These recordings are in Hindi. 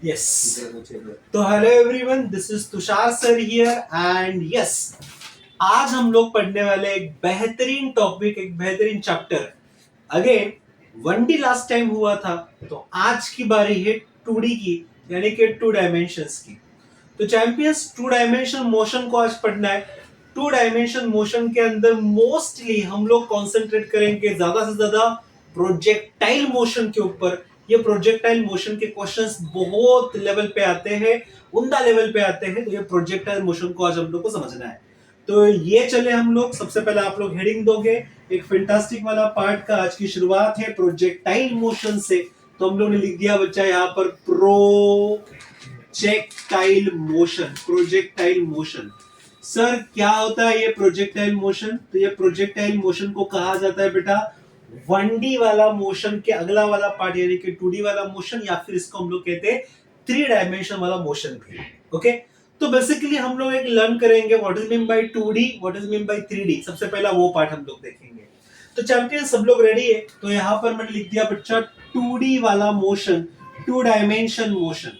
यस। तो hello everyone, this is Tushar sir here and yes, आज हम लोग पढ़ने वाले एक बेहतरीन टॉपिक, एक बेहतरीन chapter. Again, 1D last time हुआ था, तो आज की बारी है 2D की, यानी कि 2 डायमेंशंस की। तो चैंपियंस 2 डायमेंशन मोशन को आज पढ़ना है। 2 डायमेंशन मोशन के अंदर मोस्टली हम लोग कॉन्सेंट्रेट करेंगे ज्यादा से ज्यादा प्रोजेक्टाइल मोशन के ऊपर। ये प्रोजेक्टाइल मोशन के क्वेश्चंस बहुत लेवल पे आते हैं, उम्दा लेवल पे आते हैं, तो ये प्रोजेक्टाइल मोशन को आज हम लोग को समझना है। तो ये चले हम लोग, सबसे पहले आप लोग हेडिंग दोगे, एक फैंटास्टिक वाला पार्ट का आज की शुरुआत है प्रोजेक्टाइल मोशन से। तो हम लोग ने लिख दिया बच्चा यहाँ पर projectile motion. Projectile motion sir क्या होता है ये प्रोजेक्टाइल मोशन? तो ये प्रोजेक्टाइल मोशन को कहा जाता है बेटा 1D वाला मोशन के अगला वाला पार्ट, यानी कि 2D वाला मोशन, या फिर इसको हम लोग कहते हैं 3 डायमेंशन वाला मोशन भी। ओके, तो बेसिकली हम लोग एक लर्न करेंगे what is mean by 2D, what is mean by 3D। सबसे पहला वो पार्ट हम लोग देखेंगे। तो चैंपियन सब लोग रेडी है? तो यहां पर मैंने लिख दिया बच्चा 2D वाला motion, 2 dimension motion.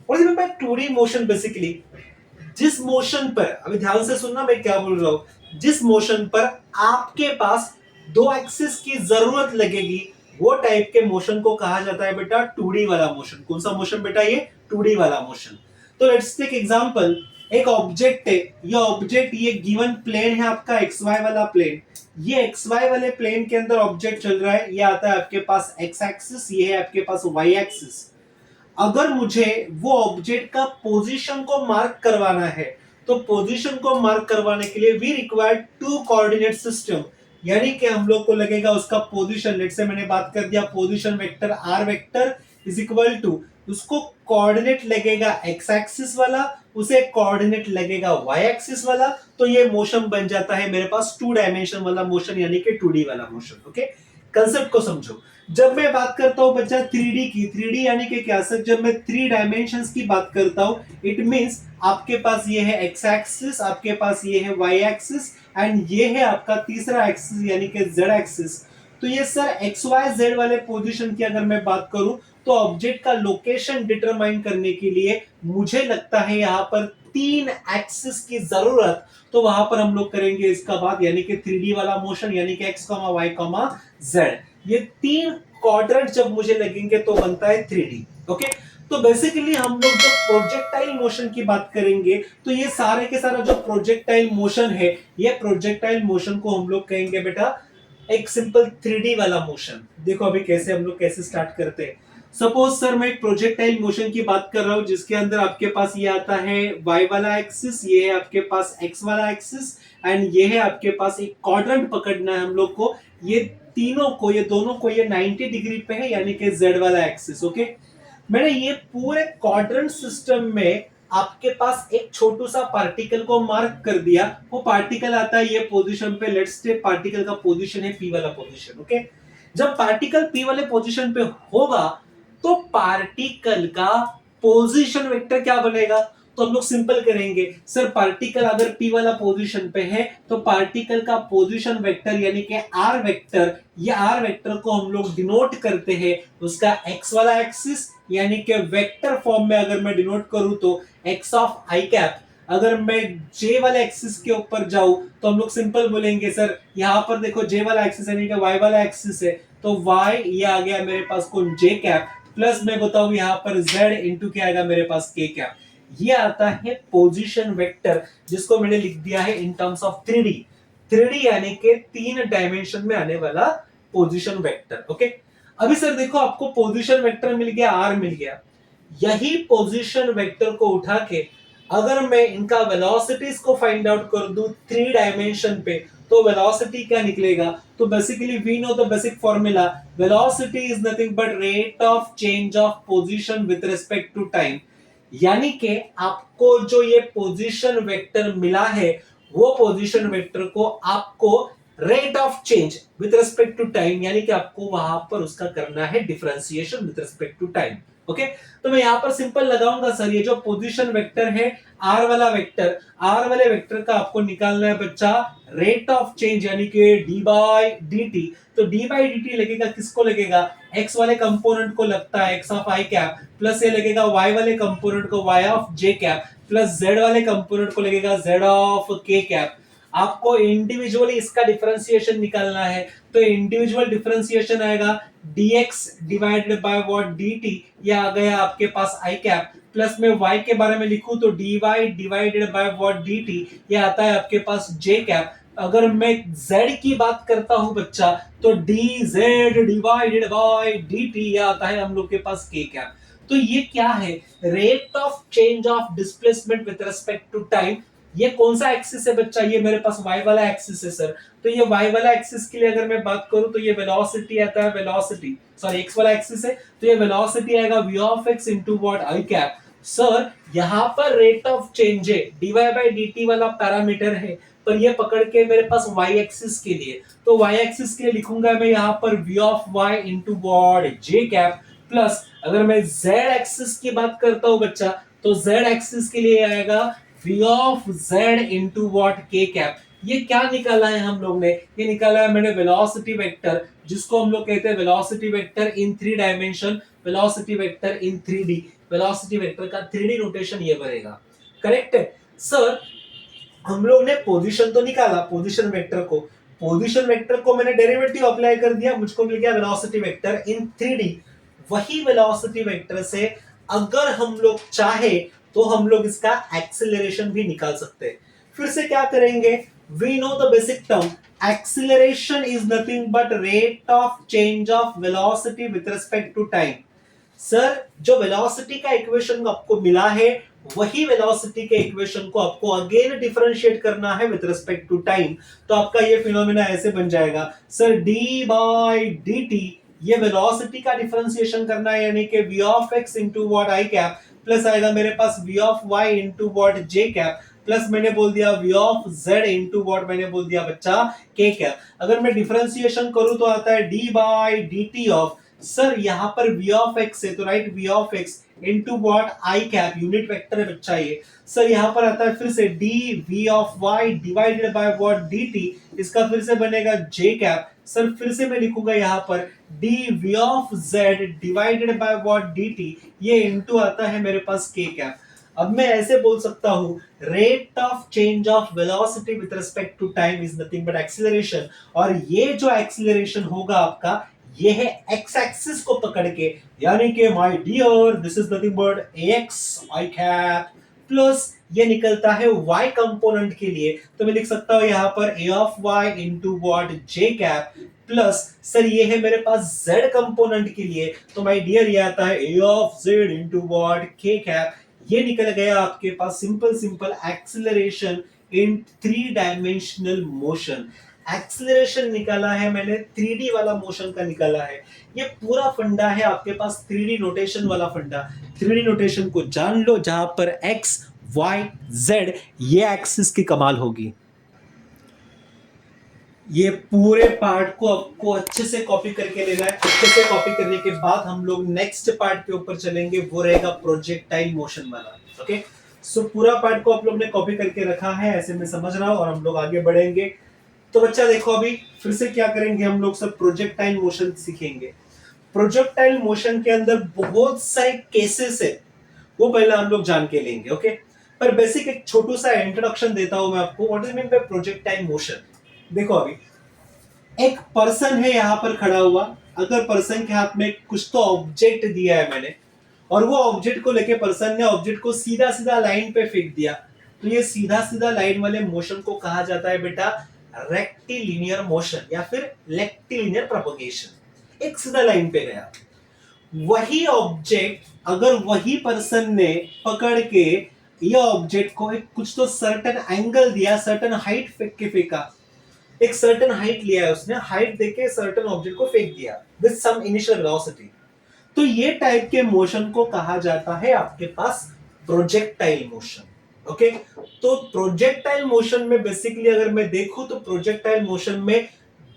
What is mean by 2D motion? Basically जिस मोशन पर, अभी ध्यान से सुनना मैं क्या बोल रहा हूं, जिस मोशन पर आपके पास 2 एक्सिस की जरूरत लगेगी, वो टाइप के मोशन को कहा जाता है बेटा 2D वाला मोशन। कौन सा मोशन बेटा? ये 2D वाला मोशन। तो लेट्स टेक एग्जांपल। एक ऑब्जेक्ट है, ये ऑब्जेक्ट, ये गिवन प्लेन है आपका XY वाला प्लेन। ये XY वाले प्लेन के अंदर ऑब्जेक्ट चल रहा है, ये आता है आपके पास X एक्सिस, ये है आपके पास Y एक्सिस। अगर मुझे वो ऑब्जेक्ट का पोजीशन को मार्क करवाना है, तो पोजीशन को मार्क करवाने के लिए वी रिक्वायर 2 कोऑर्डिनेट सिस्टम, यानी कि हम लोग को लगेगा उसका पोजीशन। लेट से मैंने बात कर दिया position vector R vector is equal to, उसको कोऑर्डिनेट लगेगा x एक्सिस वाला, उसे कोऑर्डिनेट लगेगा y एक्सिस वाला। तो ये मोशन बन जाता है मेरे पास 2 डायमेंशन वाला मोशन, यानी कि 2D वाला मोशन। ओके, कंसेप्ट को समझो। जब मैं बात करता हूं बच्चा 3D की, 3D यानी कि क्या सर? जब मैं 3 डायमेंशंस की बात करता हूं, इट मींस आपके पास ये है x एक्सिस, आपके पास ये है y एक्सिस, एंड ये है आपका तीसरा एक्सिस यानी कि z एक्सिस। तो ये सर XYZ वाले पोजीशन की अगर मैं बात करूं, तो ऑब्जेक्ट का लोकेशन डिटरमाइन करने के लिए मुझे लगता है यहां पर 3 एक्सिस की जरूरत। तो वहां पर हम लोग करेंगे इसका बात, यानी कि 3D वाला मोशन, यानी कि x, y, z। ये 3 क्वाड्रेंट जब मुझे लगेंगे तो बनता है 3D। ओके, तो बेसिकली हम लोग जब प्रोजेक्टाइल मोशन की बात करेंगे, तो ये सारे के सारा जो प्रोजेक्टाइल मोशन है, ये प्रोजेक्टाइल मोशन को हम लोग कहेंगे बेटा एक सिंपल 3D वाला मोशन। देखो अभी कैसे हम लोग कैसे स्टार्ट करते हैं। सपोज सर मैं एक प्रोजेक्टाइल मोशन की बात कर रहा हूं, जिसके अंदर आपके पास ये आता है y वाला एक्सिस, ये है आपके पास x वाला एक्सिस, एंड ये है आपके पास एक क्वाड्रेंट पकड़ना है हम लोग को। ये तीनों को, ये दोनों को, ये 90 डिग्री पे है, यानी कि z वाला एक्सिस। ओके, मैंने ये पूरे क्वाड्रेंट सिस्टम में आपके पास एक छोटू सा पार्टिकल को मार्क कर दिया। वो पार्टिकल आता है ये पोजीशन पे। लेट्स से पार्टिकल का पोजीशन है p वाला पोजीशन। ओके, जब पार्टिकल p वाले पोजीशन पे होगा, तो पार्टिकल का पोजीशन वेक्टर क्या बनेगा? तो हम लोग सिंपल करेंगे सर, पार्टिकल अगर p वाला पोजीशन पे है, तो पार्टिकल का पोजीशन वेक्टर यानी कि r वेक्टर, ये r वेक्टर को हम लोग डिनोट करते हैं उसका x वाला एक्सिस, यानी कि वेक्टर फॉर्म में अगर मैं डिनोट करूं तो x ऑफ i कैप। अगर मैं j वाले एक्सिस के ऊपर जाऊं, तो हम लोग सिंपल बोलेंगे सर, यहां पर देखो j वाला एक्सिस यानी कि y वाला एक्सिस है, तो y ये आ गया मेरे पास कौन? j कैप, प्लस मैं बताऊं यहां पर z इंटू क्या आएगा मेरे पास? k cap. ये आता है पोजीशन वेक्टर, जिसको मैंने लिख दिया है in terms of 3D। 3D यानी कि 3 डायमेंशन में आने वाला पोजीशन वेक्टर। ओके, अभी सर देखो आपको पोजीशन वेक्टर मिल गया, r मिल गया। यही पोजीशन वेक्टर को उठा के अगर मैं इनका वेलोसिटीज को फाइंड आउट कर दूं 3 डायमेंशन पे, तो वेलोसिटी क्या निकलेगा? तो basically we know the basic formula, velocity is nothing but rate of change of position with respect to time. यानी कि आपको जो ये पोजीशन वेक्टर मिला है, वो पोजीशन वेक्टर को आपको rate of change with respect to time, यानी कि आपको वहां पर उसका करना है differentiation with respect to time. Okay तो मैं यहां पर सिंपल लगाऊंगा सर, ये जो पोजीशन वेक्टर है आर वाला वेक्टर, आर वाले वेक्टर का आपको निकालना है बच्चा रेट ऑफ चेंज यानी कि डी बाई डी टी। तो डी बाई डी टी लगेगा किसको लगेगा, एक्स वाले कंपोनेंट को लगता है X of I cap, plus ये लगेगा वाई वाले कंपोनेंट को Y of J cap, plus Z वाले कंपोनेंट को लगेगा जेड ऑफ के कैप। आपको इंडिविजुअली इसका डिफरेंशिएशन निकालना है, तो इंडिविजुअल डिफरेंशिएशन आएगा dx divided by what dt, ये आ गया आपके पास i कैप, प्लस में y के बारे में लिखूं तो dy divided by what dt, ये आता है आपके पास j कैप। अगर मैं z की बात करता हूं बच्चा तो dz डिवाइडेड बाय dt, ये आता है हम लोग के पास k कैप। तो ये क्या है, rate of change of displacement with respect to time. ये कौन सा एक्सिस है बच्चा, ये मेरे पास y वाला एक्सिस है सर। तो ये y वाला एक्सिस के लिए अगर मैं बात करूं तो ये वेलोसिटी आता है, वेलोसिटी सॉरी x वाला एक्सिस है तो ये वेलोसिटी आएगा v of x into what i cap. Sir यहां पर रेट ऑफ चेंज है dy बाय dt वाला पैरामीटर है, पर ये पकड़ के मेरे पास y एक्सिस के लिए, तो y एक्सिस के लिए लिखूंगा मैं यहां पर v of y into what j cap, plus अगर मैं z एक्सिस की बात करता हूं बच्चा तो z एक्सिस के लिए आएगा v of z into what k cap. ये क्या निकाला है हम लोग ने, ये निकाला है मैंने वेलोसिटी वेक्टर, जिसको हम लोग कहते हैं वेलोसिटी वेक्टर इन 3 डायमेंशन, वेलोसिटी वेक्टर इन 3D। वेलोसिटी वेक्टर का 3D नोटेशन ये बनेगा, करेक्ट है सर। हम लोग ने पोजीशन तो निकाला, पोजीशन वेक्टर को, पोजीशन वेक्टर को मैंने डेरिवेटिव अप्लाई कर दिया, मुझको मिल गया वेलोसिटी वेक्टर इन 3D। वही वेलोसिटी वेक्टर से अगर हम लोग चाहे तो हम लोग इसका एक्सीलरेशन भी निकाल सकते हैं। फिर से क्या करेंगे, we know the basic term, acceleration is nothing but rate of change of velocity with respect to time. Sir जो वेलोसिटी का इक्वेशन आपको मिला है वही वेलोसिटी के इक्वेशन को आपको अगेन डिफरेंशिएट करना है विद रिस्पेक्ट टू टाइम। तो आपका ये फिनोमेना ऐसे बन जाएगा सर, d बाई dt, ये वेलोसिटी का डिफरेंशिएशन करना है यानी कि v of x into what i cap, plus आएगा मेरे पास v of y into what j cap, plus मैंने बोल दिया v of z into what मैंने बोल दिया बच्चा k कैप। अगर मैं डिफरेंशिएशन करूं तो आता है d by dt of, sir यहां पर v ऑफ x है तो right v of x into what i cap, unit vector है बच्चा ये। सर यहां पर आता है फिर से d v of y divided by what dt, इसका फिर से बनेगा j कैप। सर फिर से मैं लिखूंगा यहां पर d v of z divided by what dt, ये इनटू आता है मेरे पास k कैप। अब मैं ऐसे बोल सकता हूं, rate of change of velocity with respect to time is nothing but acceleration, और ये जो एक्सीलरेशन होगा आपका ये है x एक्सिस को पकड़ के, यानी कि my dear this is nothing but ax y cap, plus ये निकलता है y कंपोनेंट के लिए, तो मैं लिख सकता हूं यहां पर a of y into what j cap, plus sir ये है मेरे पास z कंपोनेंट के लिए, तो माय डियर ये आता है a of z into what k cap. ये निकल गया आपके पास simple acceleration in 3 dimensional motion. Acceleration निकाला है मैंने 3D वाला मोशन का निकाला है। ये पूरा फंडा है आपके पास 3D नोटेशन वाला फंडा। 3D नोटेशन को जान लो, जहां पर x y z ये एक्सिस की कमाल होगी। ये पूरे पार्ट को आपको अच्छे से कॉपी करके लेना है। अच्छे से कॉपी करने के बाद हम लोग नेक्स्ट पार्ट के ऊपर चलेंगे, वो रहेगा प्रोजेक्टाइल मोशन वाला। ओके सो पूरा पार्ट को आप लोग ने कॉपी करके रखा है, ऐसे मैं समझ रहा हूं, और हम लोग आगे बढ़ेंगे। तो बच्चा देखो अभी फिर से क्या करेंगे, हम लोग सब प्रोजेक्टाइल मोशन सीखेंगे। प्रोजेक्टाइल मोशन के अंदर बहुत सारे केसेस है, वो पहले हम लोग जान के लेंगे। ओके पर बेसिक एक छोटू सा इंट्रोडक्शन देता हूं मैं आपको, what is mean by projectile motion. देखो अभी एक पर्सन है यहां पर खड़ा हुआ, अगर पर्सन के हाथ में कुछ तो ऑब्जेक्ट दिया है मैंने, और वो ऑब्जेक्ट को लेके पर्सन ने ऑब्जेक्ट को सीधा सीधा लाइन पे फेंक दिया, तो ये सीधा सीधा लाइन वाले मोशन को कहा जाता है बेटा रेक्टिलिनियर मोशन या फिर रेक्टिलिनियर प्रोपगेशन। एक सीधा लाइन पे गया, वही ऑब्जेक्ट अगर वही पर्सन ने पकड़ के ये ऑब्जेक्ट को एक कुछ तो सर्टेन एंगल दिया, सर्टेन हाइट फेंक के फेंका, एक सर्टेन हाइट लिया है उसने, हाइट देके सर्टेन ऑब्जेक्ट को फेंक दिया विद सम इनिशियल वेलोसिटी, तो ये टाइप के मोशन को कहा जाता है आपके पास प्रोजेक्टाइल मोशन। ओके तो प्रोजेक्टाइल मोशन में बेसिकली अगर मैं देखूं तो प्रोजेक्टाइल मोशन में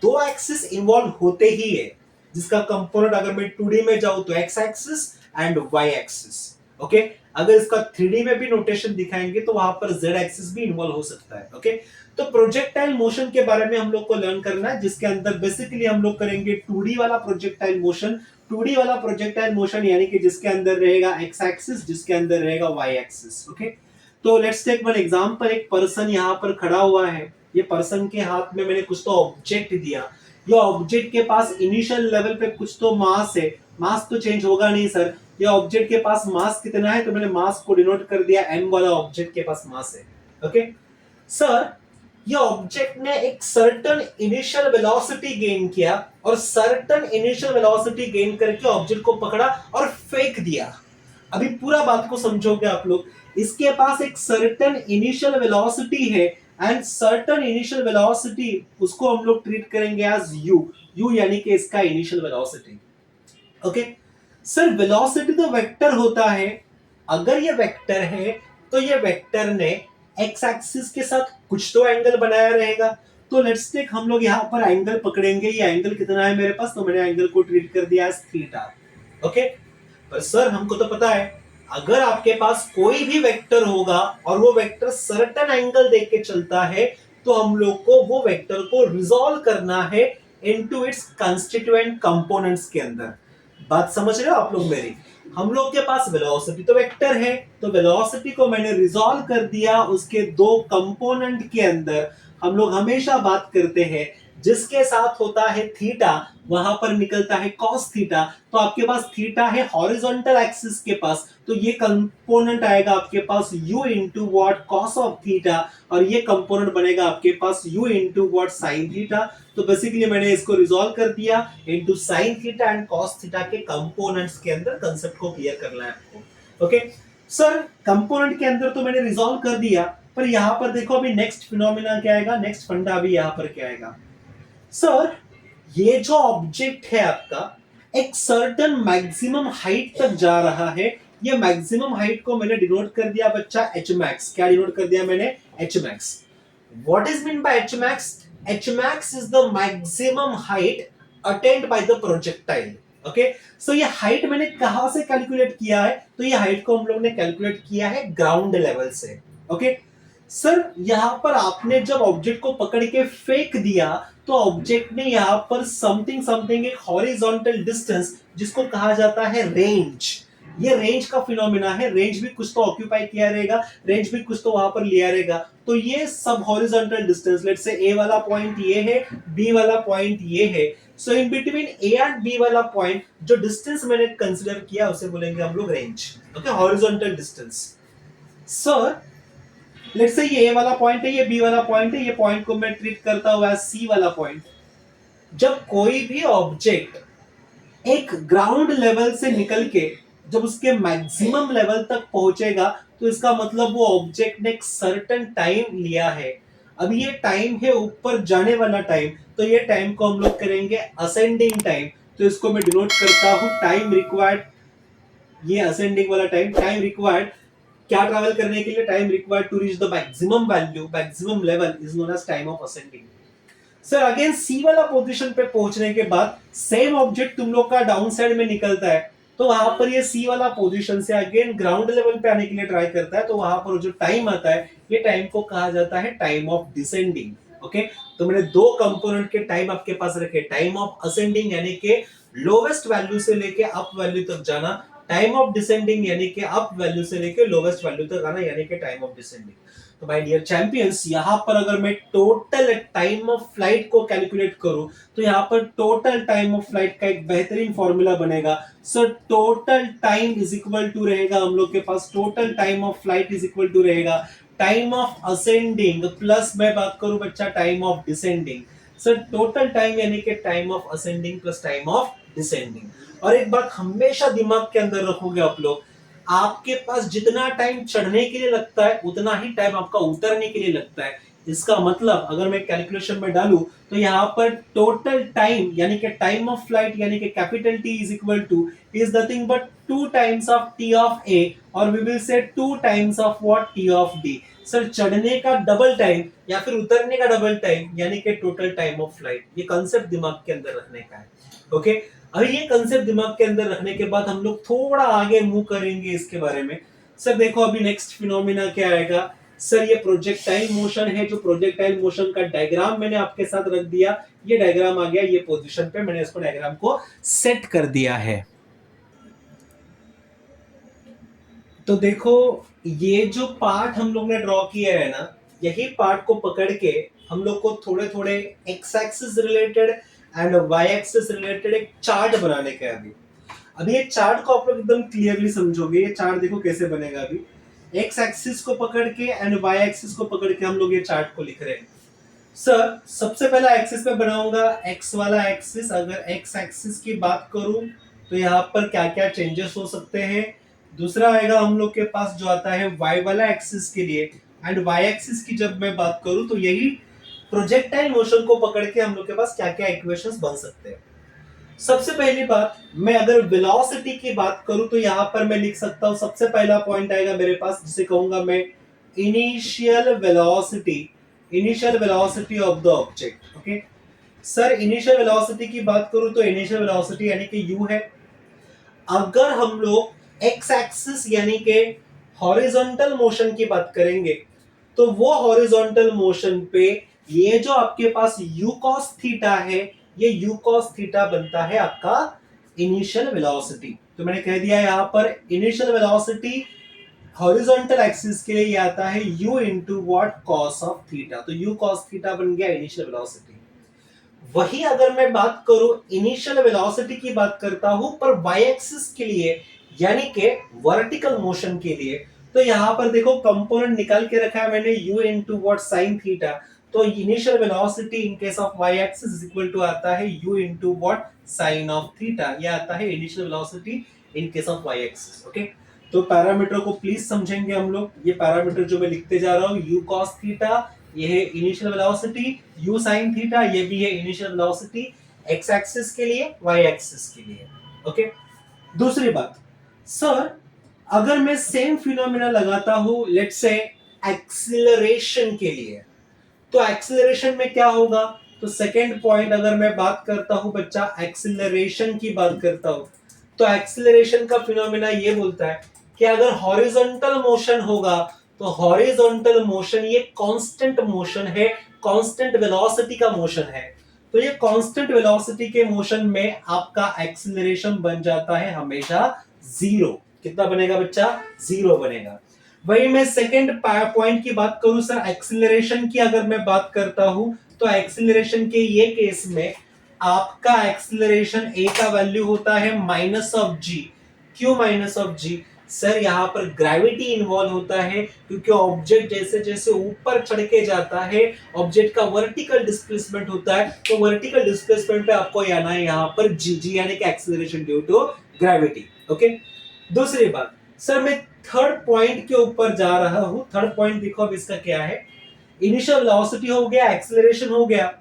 2 एक्सिस इन्वॉल्व होते ही है, जिसका कंपोनेंट अगर मैं 2D में जाऊं तो x axis, and Y axis. Okay, अगर इसका 3D में भी नोटेशन दिखाएंगे तो वहां पर z एक्सिस भी इन्वॉल्व हो सकता है। ओके, तो प्रोजेक्टाइल मोशन के बारे में हम लोग को लर्न करना है, जिसके अंदर बेसिकली हम लोग करेंगे 2D वाला प्रोजेक्टाइल मोशन। 2D वाला प्रोजेक्टाइल मोशन यानी कि जिसके अंदर रहेगा x एक्सिस, जिसके अंदर रहेगा y एक्सिस। ओके, तो लेट्स टेक वन एग्जांपल। एक पर्सन यहाँ पर खड़ा हुआ है, ये पर्सन के हाथ में मैंने कुछ तो ऑब्जेक्ट दिया, ये ऑब्जेक्ट के पास इनिशियल लेवल पे कुछ तो मास है, मास तो चेंज होगा नहीं सर, ये ऑब्जेक्ट के पास मास कितना है, तो मैंने मास को डिनोट कर दिया m वाला ऑब्जेक्ट के पास मास है। ओके सर, ये ऑब्जेक्ट ने एक सर्टेन इनिशियल वेलोसिटी गेन किया और सर्टेन इनिशियल वेलोसिटी गेन करके ऑब्जेक्ट को पकड़ा और फेंक दिया। अभी पूरा बात को समझोगे आप लोग, इसके पास एक सर्टेन इनिशियल वेलोसिटी है एंड सर्टेन इनिशियल वेलोसिटी उसको हम लोग ट्रीट करेंगे एज u यानी कि इसका initial velocity. Okay sir, velocity तो वेक्टर होता है, अगर ये वेक्टर है तो ये वेक्टर ने एक्स एक्सिस के साथ कुछ तो एंगल बनाया रहेगा। तो लेट्स टेक, हम लोग यहाँ पर एंगल पकड़ेंगे, ये एंगल कितना है मेरे पास, तो मैंने एंगल को ट्रीट कर दिया एज थीटा। ओके, पर सर हमको तो पता है अगर आपके पास कोई भी वेक्टर होगा और वो वेक्टर सर्टेन एंगल देख के चलता है तो हम लोग को वो वेक्टर को रिजॉल्व करना है इनटू इट्स कंस्टिट्यूएंट कंपोनेंट्स के अंदर। बात समझ रहे हो आप लोग मेरी? हम लोग के पास वेलोसिटी तो वेक्टर है, तो वेलोसिटी को मैंने रिजॉल्व कर दिया उसके दो कंपोनेंट के अंदर। हम लोग हमेशा बात करते हैं जिसके साथ होता है थीटा वहां पर निकलता है कॉस थीटा, तो आपके पास थीटा है हॉरिजॉन्टल एक्सिस के पास, तो ये कंपोनेंट आएगा आपके पास u into what cos of theta, और ये कंपोनेंट बनेगा आपके पास u into what sine theta. तो बेसिकली मैंने इसको रिजॉल्व कर दिया into sine theta and cos theta के कंपोनेंट्स के अंदर। कंसेप्ट को क्लियर करना है आपको। ओके सर, कंपोनेंट के अंदर तो मैंने रिजॉल्व कर दिया, पर यहां पर देखो अभी नेक्स्ट फिनोमेना क्या आएगा, नेक्स्ट फंडा अभी यहां पर क्या आएगा। सर, ये जो ऑब्जेक्ट है आपका एक सर्टेन मैक्सिमम हाइट तक जा रहा है, ये मैक्सिमम हाइट को मैंने डिनोट कर दिया बच्चा h max। क्या डिनोट कर दिया मैंने? h max। What is mean by h max? h max is the maximum height attained by the projectile। Okay so ये हाइट मैंने कहां से कैलकुलेट किया है, तो ये हाइट को हम लोग ने कैलकुलेट किया है ग्राउंड लेवल से। ओके सर, यहां पर आपने जब ऑब्जेक्ट को पकड़ के फेंक दिया तो ऑब्जेक्ट ने यहां पर समथिंग समथिंग एक हॉरिजॉन्टल डिस्टेंस जिसको कहा जाता है रेंज, ये रेंज का फिनोमेना है। रेंज भी कुछ तो ऑक्यूपाई किया रहेगा, रेंज भी कुछ तो वहां पर लिया रहेगा, तो ये सब हॉरिजॉन्टल डिस्टेंस, लेट्स से ए वाला पॉइंट ये है, बी वाला पॉइंट ये है, so in between A and B वाला पॉइंट जो डिस्टेंस मैंने कंसीडर किया उसे बोलेंगे हम लोग range. Okay, horizontal distance. Sir let's say ये ए वाला पॉइंट है, ये बी वाला पॉइंट है, ये पॉइंट को मैं ट्रीट करता हुआ सी वाला पॉइंट। जब कोई भी ऑब्जेक्ट एक ग्राउंड लेवल से निकल के जब उसके मैक्सिमम लेवल तक पहुंचेगा तो इसका मतलब वो ऑब्जेक्ट ने एक सर्टेन टाइम लिया है। अभी ये टाइम है ऊपर जाने वाला टाइम, तो ये टाइम को हम लोग करेंगे असेंडिंग टाइम। तो इसको मैं डिनोट करता हूं टाइम रिक्वायर्ड, ये असेंडिंग वाला टाइम, टाइम रिक्वायर्ड क्या ट्रैवल करने के लिए, time required to reach the maximum value, maximum level is known as time of ascending. Sir again C वाला पोजीशन पे पहुंचने के बाद सेम ऑब्जेक्ट तुम लोग का डाउन साइड में निकलता है, तो वहां पर ये सी वाला पोजीशन से अगेन ग्राउंड लेवल पे आने के लिए ट्राई करता है, तो वहां पर जो टाइम आता है ये टाइम को कहा जाता है टाइम ऑफ डिसेंडिंग। ओके, तो मैंने दो कंपोनेंट के टाइम आपके पास रखे, टाइम ऑफ असेंडिंग यानी कि लोवेस्ट वैल्यू से लेके अप वैल्यू तक जाना, टाइम ऑफ डिसेंडिंग यानी कि अप वैल्यू से लेके लोवेस्ट वैल्यू तक आना, यानी कि टाइम ऑफ डिसेंडिंग। तो माय डियर चैंपियंस, यहां पर अगर मैं टोटल टाइम ऑफ फ्लाइट को कैलकुलेट करूं तो यहां पर टोटल टाइम ऑफ फ्लाइट का एक बेहतरीन फॉर्मूला बनेगा। Sir total time is equal to रहेगा हम लोग के पास, total time of flight is equal to रहेगा टाइम ऑफ असेंडिंग प्लस मैं बात करूं बच्चा time of descending. Sir total time यानी कि time of ascending plus time of descending. और एक बात हमेशा दिमाग के अंदर रखोगे आप लोग, आपके पास जितना टाइम चढ़ने के लिए लगता है उतना ही टाइम आपका उतरने के लिए लगता है। इसका मतलब अगर मैं कैलकुलेशन में डालूं तो यहाँ पर टोटल टाइम यानी कि टाइम ऑफ फ्लाइट यानी कि capital T is equal to is nothing but 2 times of T of A, और we will say 2 times of what T of D. Sir चढ़ने का डबल टाइम या फिर उतरने का डबल टाइम यानी कि टोटल टाइम ऑफ फ्लाइट, ये कंसेप्ट दिमाग के अंदर रखने का है। ओके अभी ये कंसेप्ट दिमाग के अंदर रखने के बाद हम लोग थोड़ा आगे मूव करेंगे इसके बारे में। सर देखो अभी नेक्स्ट फिनोमिना क्या आएगा, सर ये प्रोजेक्टाइल मोशन है, जो प्रोजेक्टाइल मोशन का डायग्राम मैंने आपके साथ रख दिया, ये डायग्राम आ गया ये पोजीशन पे, मैंने इसको डायग्राम को सेट कर दिया है। तो देखो ये जो पार्ट हम लोग ने ड्रॉ किया है ना, यही पार्ट को पकड़ के हम लोग को थोड़े थोड़े X axis related and Y axis related एक चार्ट बनाने का है। अभी ये चार्ट को आप लोग एकदम क्लियरली समझोगे। ये चार्ट देखो कैसे बनेगा। अभी एक्स एक्सिस को पकड़ के एंड वाई एक्सिस को पकड़ के हम लोग ये चार्ट को लिख रहे हैं। सर सबसे पहला एक्सिस पे बनाऊंगा एक्स वाला एक्सिस। अगर एक्स एक्सिस की बात करूं तो यहाँ पर क्या क्या चेंजेस हो सकते हैं। दूसरा आएगा हम लोग के पास जो आता है वाई वाला एक्सिस के लिए, एंड वाई एक्सिस की जब मैं बात करूं तो यही प्रोजेक्टाइल मोशन को पकड़ के हम लोग के पास क्या क्या इक्वेशंस बन सकते हैं। सबसे पहली बात, मैं अगर वेलोसिटी की बात करूं तो यहां पर मैं लिख सकता हूं, सबसे पहला पॉइंट आएगा मेरे पास जिसे कहूंगा मैं initial velocity, initial velocity of the object. Okay sir, initial velocity की बात करूं तो इनिशियल वेलोसिटी यानी कि u है। अगर हम लोग एक्स एक्सिस यानी कि हॉरिजॉन्टल मोशन की बात करेंगे तो वो हॉरिजॉन्टल मोशन पे ये जो आपके पास u cos थीटा है, ये u cos थीटा बनता है आपका इनिशियल वेलोसिटी। तो मैंने कह दिया यहां पर इनिशियल वेलोसिटी हॉरिजॉन्टल एक्सिस के लिए ये आता है u into what cos of theta. तो u cos थीटा बन गया इनिशियल वेलोसिटी। वही अगर मैं बात करूं इनिशियल वेलोसिटी की बात करता हूं पर वाई एक्सिस के लिए यानी कि वर्टिकल मोशन के लिए, तो यहां पर देखो कंपोनेंट निकाल के रखा है मैंने u into what sine theta. तो initial velocity in case of Y axis is equal to आता है u into what sine of theta. यह आता है initial velocity in case of Y axis. Okay तो पैरामीटर को प्लीज समझेंगे हम लोग। ये पैरामीटर जो मैं लिखते जा रहा हूं u cos थीटा, ये है initial velocity, u sin theta ये भी है इनिशियल वेलोसिटी x एक्सिस के लिए y एक्सिस के लिए। ओके दूसरी बात, सर अगर मैं सेम फिनोमेना लगाता हूं लेट्स से एक्सीलरेशन के लिए, तो एक्सीलरेशन में क्या होगा। तो सेकंड पॉइंट अगर मैं बात करता हूं बच्चा एक्सीलरेशन की बात करता हूं, तो एक्सीलरेशन का फिनोमेना ये बोलता है कि अगर हॉरिजॉन्टल मोशन होगा तो हॉरिजॉन्टल मोशन ये कांस्टेंट मोशन है, कांस्टेंट वेलोसिटी का मोशन है। तो ये कांस्टेंट वेलोसिटी के मोशन में आपका एक्सीलरेशन बन जाता है हमेशा जीरो। कितना बनेगा बच्चा, जीरो बनेगा। वही मैं सेकंड पॉइंट की बात करूं सर एक्सीलरेशन की अगर मैं बात करता हूं तो एक्सीलरेशन के ये केस में आपका एक्सीलरेशन a का वैल्यू होता है माइनस ऑफ जी। क्यों माइनस ऑफ जी सर, यहाँ पर ग्रेविटी इन्वॉल्व होता है क्योंकि ऑब्जेक्ट जैसे जैसे ऊपर चढ़ के जाता है ऑब्जेक्ट का वर्टिकल डिस्प्लेसमेंट होता है, तो वर्टिकल डिस्प्लेसमेंट पे आपको आना है यहाँ पर जी यानी कि acceleration due to gravity. Okay दूसरी बात, सर मैं थर्ड पॉइंट के ऊपर जा रहा हूं। थर्ड पॉइंट देखो अब इसका क्या है, इनिशियल वेलोसिटी हो गया, एक्सीलरेशन हो गया।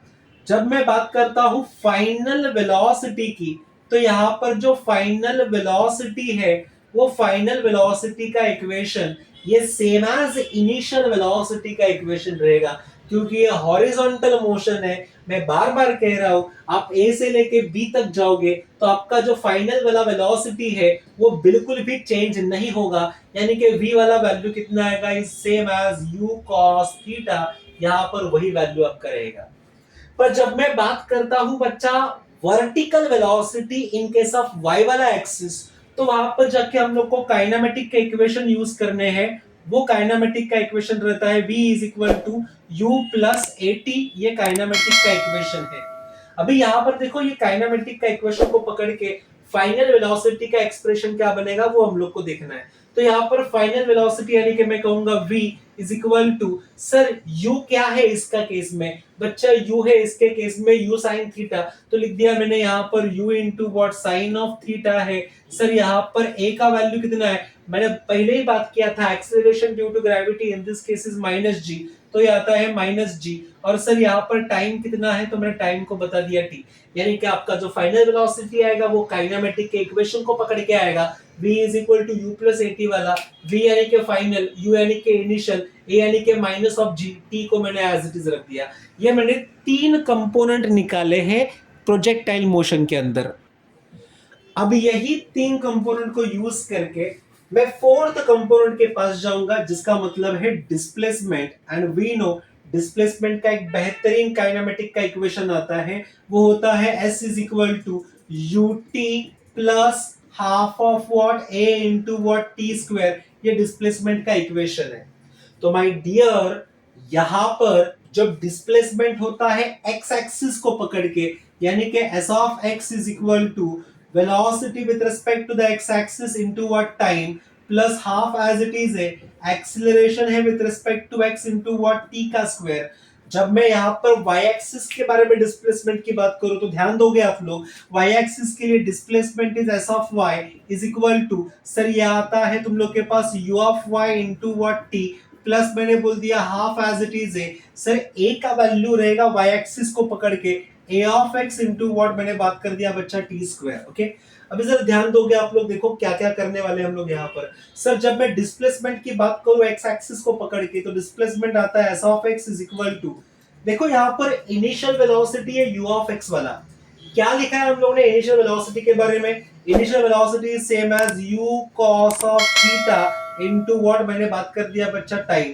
जब मैं बात करता हूं फाइनल वेलोसिटी की, तो यहां पर जो फाइनल वेलोसिटी है वो फाइनल वेलोसिटी का इक्वेशन ये सेम एज इनिशियल वेलोसिटी का इक्वेशन रहेगा, क्योंकि ये हॉरिजॉन्टल मोशन है। मैं बार बार कह रहा हूं आप ए से लेके बी तक जाओगे तो आपका जो फाइनल वाला वेलोसिटी है वो बिल्कुल भी चेंज नहीं होगा, यानी कि v वाला वैल्यू कितना आएगा, is same as u cos theta. यहां पर वही वैल्यू आपका रहेगा। पर जब मैं बात करता हूं बच्चा vertical velocity in case of y वाला एक्सिस, तो वहां पर जाके हम लोग को काइनेमेटिक का इक्वेशन यूज करने हैं। वो काइनेमेटिक का इक्वेशन रहता है v is equal to U plus at। ये काइनेमेटिक का इक्वेशन है। अभी यहां पर देखो ये काइनेमेटिक का इक्वेशन को पकड़ के फाइनल वेलोसिटी का एक्सप्रेशन क्या बनेगा वो हम लोग को देखना है। तो यहाँ पर फाइनल वेलोसिटी यानी कि मैं कहूंगा v is equal to, sir u क्या है इसका केस में बच्चा, u है इसके केस में u sin थीटा। तो लिख दिया मैंने यहाँ पर u into what sine of theta है। सर यहाँ पर a का वैल्यू कितना है, मैंने पहले ही बात किया था acceleration due to gravity in this case is minus G, तो ये आता है माइनस जी। और सर यहाँ पर टाइम कितना है, तो मैंने टाइम को बता दिया t, यानी कि आपका जो फाइनल वेलोसिटी आएगा वो काइनेमेटिक के इक्वेशन को पकड़ के आएगा, v is equal to u plus at वाला, v यानी कि फाइनल, u यानी कि इनिशियल, a यानी कि माइनस ऑफ g, t को मैंने एज इट इज रख दिया। ये मैंने तीन कंपोनेंट निकाले हैं प्रोजेक्टाइल मोशन के अंदर। अब यही तीन कंपोनेंट को यूज करके मैं फोर्थ कंपोनेंट के पास जाऊंगा, जिसका मतलब है displacement. And we know displacement का एक बेहतरीन काइनेमेटिक का इक्वेशन आता है, वो होता है S is equal to U T plus half of what A into what T square. ये डिस्प्लेसमेंट का इक्वेशन है। तो माय डियर, यहां पर जब डिस्प्लेसमेंट होता है एक्स एक्सिस को पकड़ के, यानी कि s of x is equal to velocity with respect to the x axis into what time plus half as it is है acceleration है with respect to x into what t का square। जब मैं यहाँ पर y एक्सिस के बारे में डिस्प्लेसमेंट की बात करूं तो ध्यान दोगे आप लोग, y एक्सिस के लिए displacement is s of y is equal to, sir ये आता है तुम लोग के पास u of y into what t plus मैंने बोल दिया हाफ एज इट इज है। सर a का वैल्यू रहेगा y एक्सिस को पकड़ के a of x into what मैंने बात कर दिया बच्चा टी स्क्वायर। ओके, अभी सर ध्यान दोगे आप लोग, देखो क्या क्या करने वाले हम लोग यहाँ पर। सर जब मैं डिस्प्लेसमेंट की बात करूं x एक्सिस को पकड़ के, तो डिस्प्लेसमेंट आता है s of x is equal to, देखो यहाँ पर इनिशियल वेलोसिटी है u ऑफ x वाला। क्या लिखा है हम लोगों ने इनिशियल वेलोसिटी के बारे में? Initial velocity is same as u cos of theta into what मैंने बात कर दिया बच्चा टाइम।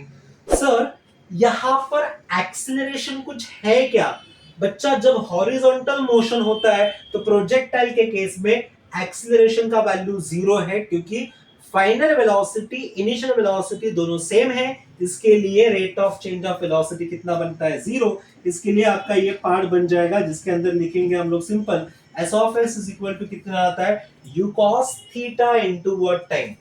सर यहाँ पर एक्सीलरेशन कुछ है क्या बच्चा? जब हॉरिजॉन्टल मोशन होता है तो प्रोजेक्टाइल के केस में एक्सीलरेशन का वैल्यू जीरो है, क्योंकि फाइनल वेलोसिटी इनिशियल वेलोसिटी दोनों सेम है। इसके लिए rate of change of velocity कितना बनता है? जीरो। इसके लिए आपका ये पार्ट बन जाएगा जिसके अंदर लिखेंगे हम लोग simple s of s is equal to कितना आता है u cos theta into what time.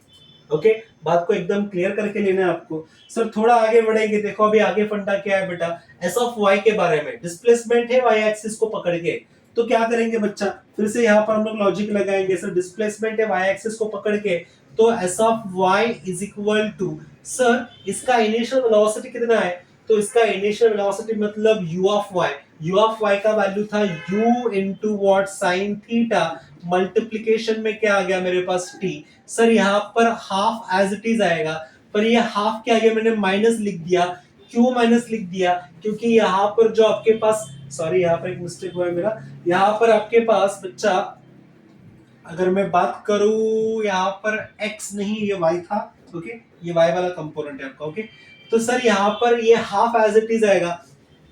Okay, बात को एकदम क्लियर करके लेना है आपको। सर थोड़ा आगे बढ़ेंगे, देखो अभी आगे फंडा क्या है बेटा, एस ऑफ वाई के बारे में। डिस्प्लेसमेंट है वाई एक्सिस को पकड़ के, तो क्या करेंगे बच्चा, फिर से यहाँ पर हम लोग लॉजिक लगाएंगे। सर डिस्प्लेसमेंट है वाई एक्सिस को पकड़ के, तो s of y is equal to, sir इसका इनिशियल वेलोसिटी कितना है? तो इसका इनिशियल वेलोसिटी मतलब u of y, u of y का वैल्यू था u into what sin theta, multiplication में क्या आ गया मेरे पास t। सर यहाँ पर हाफ एज इट इज आएगा, पर ये हाफ क्या आ गया, मैंने माइनस लिख दिया। क्यों माइनस लिख दिया? क्योंकि यहाँ पर जो आपके पास, सॉरी यहाँ पर एक मिस्टेक हुआ है मेरा, यहाँ पर आपके पास बच्चा अगर मैं बात करूं यहाँ पर x नहीं ये y था। ओके, ये y वाला कंपोनेंट है आपका। ओके, तो सर यहाँ पर ये हाफ एज इट इज आएगा।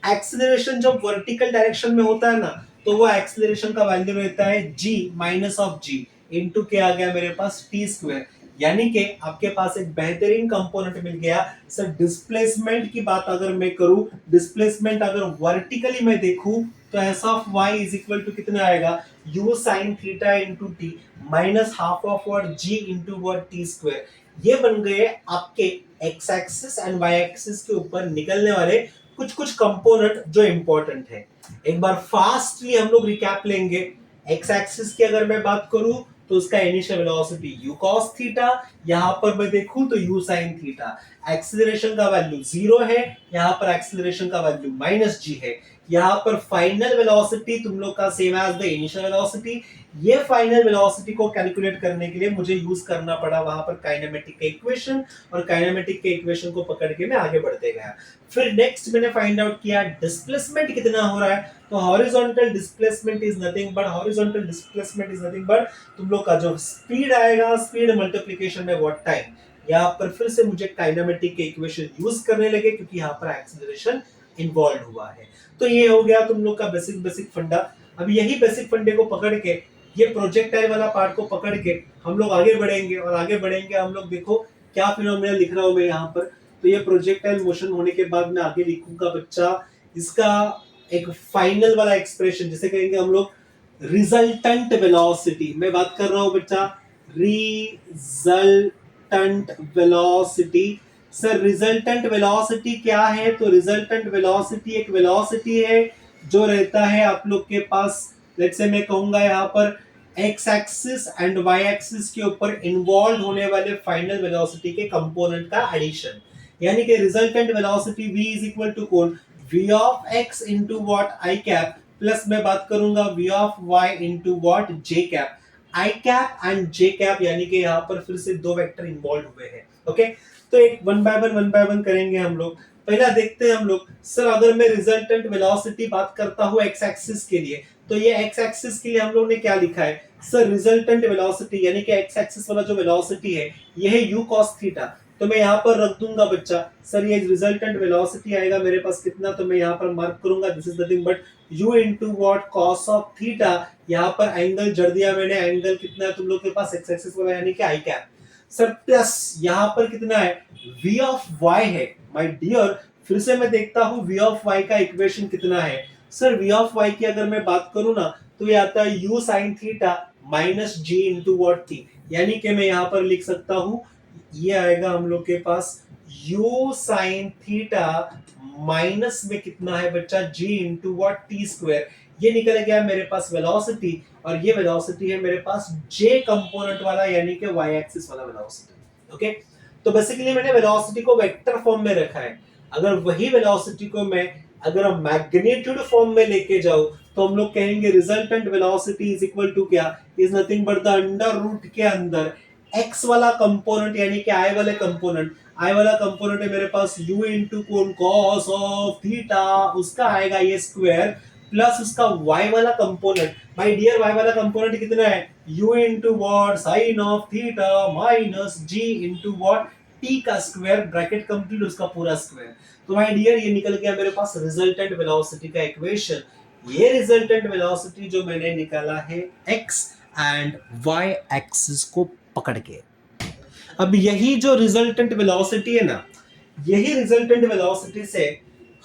एक्सीलरेशन जब वर्टिकल डायरेक्शन में होता है ना, तो वो एक्सीलरेशन का वैल्यू रहता है g minus of g into क्या आ गया मेरे पास t स्क्वायर। यानी कि आपके पास एक बेहतरीन कंपोनेंट मिल गया। सर डिस्प्लेसमेंट की बात अगर मैं करूं, डिस्प्लेसमेंट अगर वर्टिकली मैं देखूं तो s of y is equal to कितना आएगा, u sin theta into t minus half of what g into what t square. ये बन गए आपके x axis and y axis के ऊपर निकलने वाले कुछ कुछ कंपोनेंट जो इंपॉर्टेंट है। एक बार फास्टली हम लोग रिकैप लेंगे। x एक्सिस की अगर मैं बात करूं तो उसका initial velocity u cos theta, यहां पर मैं देखूं तो u sin थीटा। एक्सीलरेशन का वैल्यू जीरो है, यहां पर एक्सीलरेशन का वैल्यू माइनस g है। यहां पर फाइनल वेलोसिटी तुम लोग का same as the initial velocity. ये फाइनल वेलोसिटी को कैलकुलेट करने के लिए मुझे यूज करना पड़ा वहां पर काइनेमेटिक के इक्वेशन, और काइनेमेटिक के इक्वेशन को पकड़ के मैं आगे बढ़ते गया। फिर नेक्स्ट मैंने फाइंड आउट किया डिस्प्लेसमेंट कितना हो रहा है, तो horizontal displacement is nothing but तुम लोग का जो स्पीड आएगा, स्पीड मल्टीप्लिकेशन में व्हाट टाइम। यहाँ पर फिर से मुझे काइनेमेटिक के इक्वेशन यूज करने लगे क्योंकि यहाँ पर एक्सीलरेशन इन्वॉल्व हुआ है। तो ये हो गया तुम लोग का बेसिक फंडा। अब यही बेसिक फंडे को पकड़ के, ये प्रोजेक्टाइल वाला पार्ट को पकड़ के हम लोग आगे बढ़ेंगे, और आगे बढ़ेंगे हम लोग, देखो क्या फिनोमेना लिख रहा हूं मैं यहाँ पर। तो ये प्रोजेक्टाइल मोशन होने के बाद मैं आगे लिखूंगा बच्चा इसका एक फाइनल वाला एक्सप्रेशन, जिसे कहेंगे हम लोग रिजल्टेंट वेलोसिटी। मैं बात कर रहा हूं बच्चा resultant velocity. Sir resultant velocity क्या है? तो रिजल्टेंट वेलोसिटी एक वेलोसिटी है जो रहता है आप लोग के पास, लेट्स से मैं कहूंगा यहाँ पर x axis and y axis के ऊपर इन्वॉल्व होने वाले फाइनल वेलोसिटी के कंपोनेंट का एडिशन। यानी कि resultant velocity v is equal to कौन, v of x into what i cap, plus मैं बात करूंगा v of y into what j cap. i cap and j cap यानी कि यहाँ पर फिर से दो वेक्टर इन्वॉल्व हुए हैं। ओके, तो एक वन बाय वन करेंगे हम लोग। पहला देखते हैं हम लोग। सर अगर मैं रिजल्टेंट वेलोसिटी बात करता हूँ एक्स एक्सिस के लिए, तो ये एक्स एक्सिस के लिए हम लोग ने क्या लिखा है सर, रिजल्टेंट वेलोसिटी यानी कि एक्स एक्सिस वाला जो वेलोसिटी है ये है यू कॉस थीटा। तो मैं यहाँ पर रख दूंगा बच्चा, सर ये रिजल्टेंट वेलोसिटी आएगा मेरे पास कितना, तो मैं यहाँ पर मार्क करूंगा this is nothing but u into what cos of theta. यहाँ पर एंगल जड़ दिया मैंने, एंगल कितना है तुम लोग के पास एक्स एक्सिस वाला यानी कि आई कैप सर, प्लस यहाँ पर कितना है v ऑफ y है माय डियर। फिर से मैं देखता हूँ v ऑफ y का इक्वेशन कितना है सर, v ऑफ y की अगर मैं बात करूँ ना तो ये आता है u sin theta minus g into what थी, यानी कि मैं यहाँ पर लिख सकता हूँ ये आएगा हम लोग के पास u sin थीटा माइनस में कितना है बच्चा g into what T square. ये निकल गया मेरे पास वेलोसिटी, और ये वेलोसिटी है मेरे पास j कंपोनेंट वाला यानी कि y एक्सिस वाला वेलोसिटी। ओके, तो बेसिकली मैंने वेलोसिटी को वेक्टर फॉर्म में रखा है। अगर वही वेलोसिटी को मैं अगर मैग्नीट्यूड फॉर्म में लेके जाऊं तो हम लोग कहेंगे resultant velocity is equal to क्या, is nothing but the under root के अंदर x वाला कंपोनेंट यानी कि i वाले कंपोनेंट, i वाला कंपोनेंट है मेरे पास u इनटू कोण cos ऑफ थीटा, उसका आएगा ये स्क्वायर प्लस उसका y वाला कंपोनेंट, माय डियर y वाला कंपोनेंट कितना है u into what sin of theta minus g into what t का स्क्वायर ब्रैकेट कंप्लीट उसका पूरा स्क्वायर। तो माय डियर ये निकल गया मेरे पास रिजल्टेंट वेलोसिटी का इक्वेशन। ये रिजल्टेंट वेलोसिटी जो मैंने निकाला है x एंड y एक्सिस को पकड़ के। अब यही जो रिजल्टेंट वेलोसिटी है ना, यही रिजल्टेंट वेलोसिटी से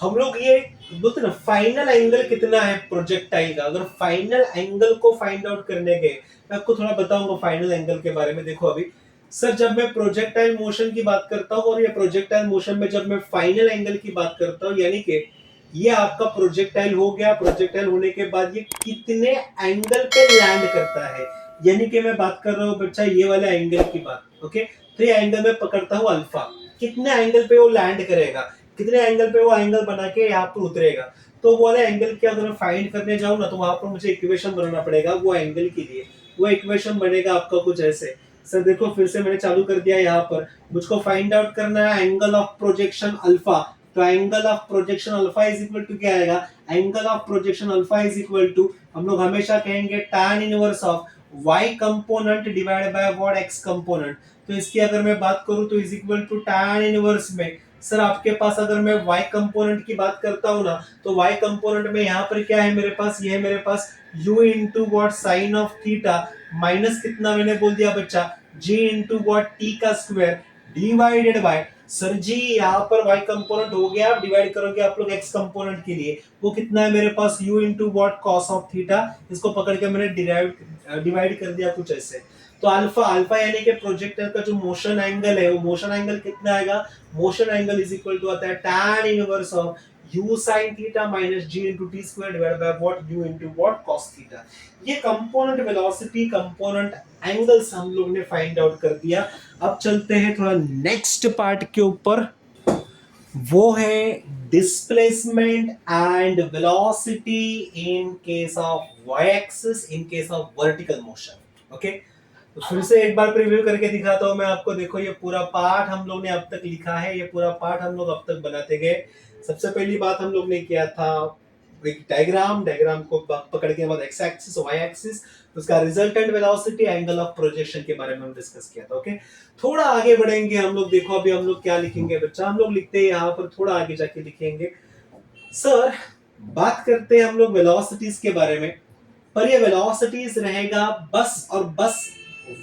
हम लोग ये बोलते ना फाइनल एंगल कितना है प्रोजेक्टाइल का, अगर फाइनल एंगल को फाइंड आउट करने के, मैं आपको थोड़ा बताऊंगा फाइनल एंगल के बारे में। देखो अभी सर जब मैं प्रोजेक्टाइल मोशन की बात करता हूँ और ये प्रोजेक्टाइल मोशन में जब मैं फाइनल एंगल की बात करता हूँ, यानी कि ये आपका प्रोजेक्टाइल हो गया, प्रोजेक्टाइल होने के बाद ये कितने एंगल पे लैंड करता है, यानी कि मैं बात कर रहा हूँ बच्चा ये वाले एंगल की बात। ओके, तो ये एंगल में पकड़ता हूँ अल्फा, कितने एंगल पे वो लैंड करेगा, कितने एंगल पे वो एंगल बना के यहाँ पर उतरेगा। तो वो वाले एंगल के अगर मैं फाइंड करने जाऊँ ना तो वहां पर मुझे इक्वेशन बनाना पड़ेगा वो एंगल के लिए। वो इक्वेशन बनेगा आपका कुछ ऐसे, सर देखो फिर से मैंने चालू कर दिया यहाँ पर, मुझको फाइंड आउट करना है एंगल ऑफ प्रोजेक्शन अल्फा। तो angle of projection alpha is equal to क्या आएगा, angle of projection alpha is equal to हम लोग हमेशा कहेंगे tan inverse of y component divide by what x component. तो इसकी अगर मैं बात करूं तो is equal to tan inverse में सर आपके पास अगर मैं y कंपोनेंट की बात करता हूं ना तो y कंपोनेंट में यहाँ पर क्या है मेरे पास, ये है मेरे पास u into what sine of theta minus कितना मैंने बोल दिया बच्चा g इनटू व्हाट t का square divided by, sir ji यहाँ पर y कंपोनेंट हो गया, आप डिवाइड करोगे आप लोग x कंपोनेंट के लिए, वो कितना है मेरे पास u into what cos of theta, इसको पकड़ के मैंने डिवाइड कर दिया कुछ ऐसे। तो अल्फा, अल्फा यानी कि प्रोजेक्टर का जो मोशन एंगल है वो मोशन एंगल कितना आएगा, motion angle is equal to आता है tan inverse of u sin theta minus g into t square divided by what u into what cos theta. ये कंपोनेंट वेलोसिटी कंपोनेंट एंगल्स हम लोग ने फाइंड आउट कर दिया। अब चलते हैं थोड़ा नेक्स्ट पार्ट के ऊपर, वो है displacement and velocity in case of y axis, in case of vertical motion. Okay, तो फिर से एक बार प्रीव्यू करके दिखाता हूं मैं आपको। देखो ये पूरा पार्ट हम लोग ने अब तक लिखा है, ये पूरा पार्ट हम लोग अब तक बनाते गए। सबसे पहली बात हम लोग ने किया था एक डायग्राम, डायग्राम को पकड़ के बाद एक्स एक्सिस वाई एक्सिस, उसका resultant velocity angle of projection के बारे में हम डिस्कस किया था। ओके, थोड़ा आगे बढ़ेंगे हम लोग। देखो अभी हम लोग क्या लिखेंगे बच्चा, हम लोग लिखते हैं यहाँ पर, थोड़ा आगे जाके लिखेंगे सर, बात करते हैं हम लोग वेलोसिटीज के बारे में, पर ये वेलोसिटीज रहेगा बस और बस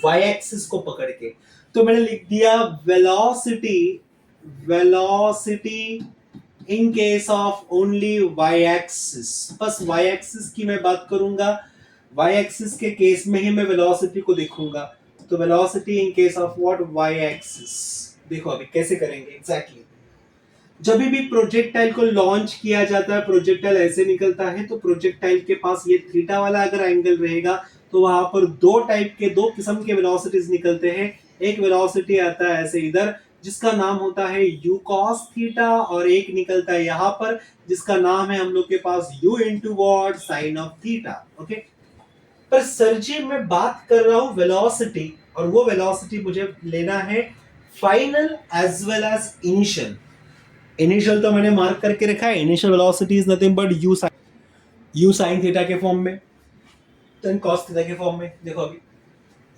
y एक्सिस को पकड़ के। तो मैंने लिख दिया velocity, velocity in case of only y axis, बस y एक्सिस की मैं बात करूंगा, y एक्सिस के केस में ही मैं वेलोसिटी को देखूंगा। तो velocity in case of what y axis, देखो अभी कैसे करेंगे एग्जैक्टली। जब भी प्रोजेक्टाइल को लॉन्च किया जाता है, प्रोजेक्टाइल ऐसे निकलता है, तो प्रोजेक्टाइल के पास ये थीटा वाला अगर एंगल रहेगा तो वहां पर दो टाइप के, दो किस्म के वेलोसिटीज निकलते हैं। एक वेलोसिटी आता है ऐसे इधर जिसका नाम होता है u cos थीटा, और एक निकलता है यहाँ पर जिसका नाम है हम लोग के पास u into what sine of theta. Okay, पर सर जी मैं बात कर रहा हूं वेलोसिटी, और वो वेलोसिटी मुझे लेना है final as well as initial. Initial तो मैंने मार्क करके रखा है, initial velocity is nothing but u sine theta के फॉर्म में, देन कॉस थीटा के फॉर्म में। देखो अभी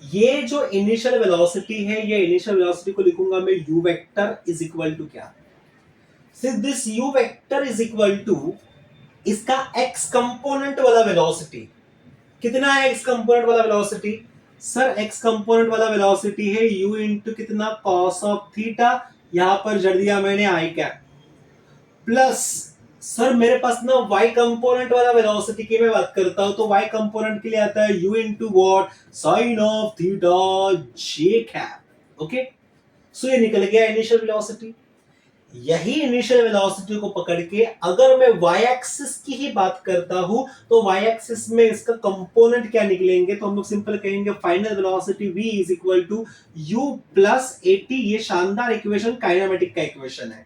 ये जो इनिशियल वेलोसिटी है, ये इनिशियल वेलोसिटी को लिखूंगा मैं u vector is equal to क्या, सिर्फ this u vector is equal to इसका एक्स कंपोनेंट वाला वेलोसिटी। कितना है एक्स कंपोनेंट वाला वेलोसिटी? सर एक्स कंपोनेंट वाला वेलोसिटी है u इंटू कितना cos ऑफ थीटा, यहां पर जड़ दिया मैंने आई कैप, प्लस सर मेरे पास ना y कंपोनेंट वाला वेलोसिटी की मैं बात करता हूं, तो y कंपोनेंट के लिए आता है u into what sine of theta j cap. Okay, so ये निकल गया इनिशियल वेलोसिटी। यही इनिशियल वेलोसिटी को पकड़ के अगर मैं y एक्सिस की ही बात करता हूं, तो y एक्सिस में इसका कंपोनेंट क्या निकलेंगे, तो हम लोग सिंपल कहेंगे final velocity v is equal to u plus at। ये शानदार इक्वेशन काइनेमेटिक का इक्वेशन है।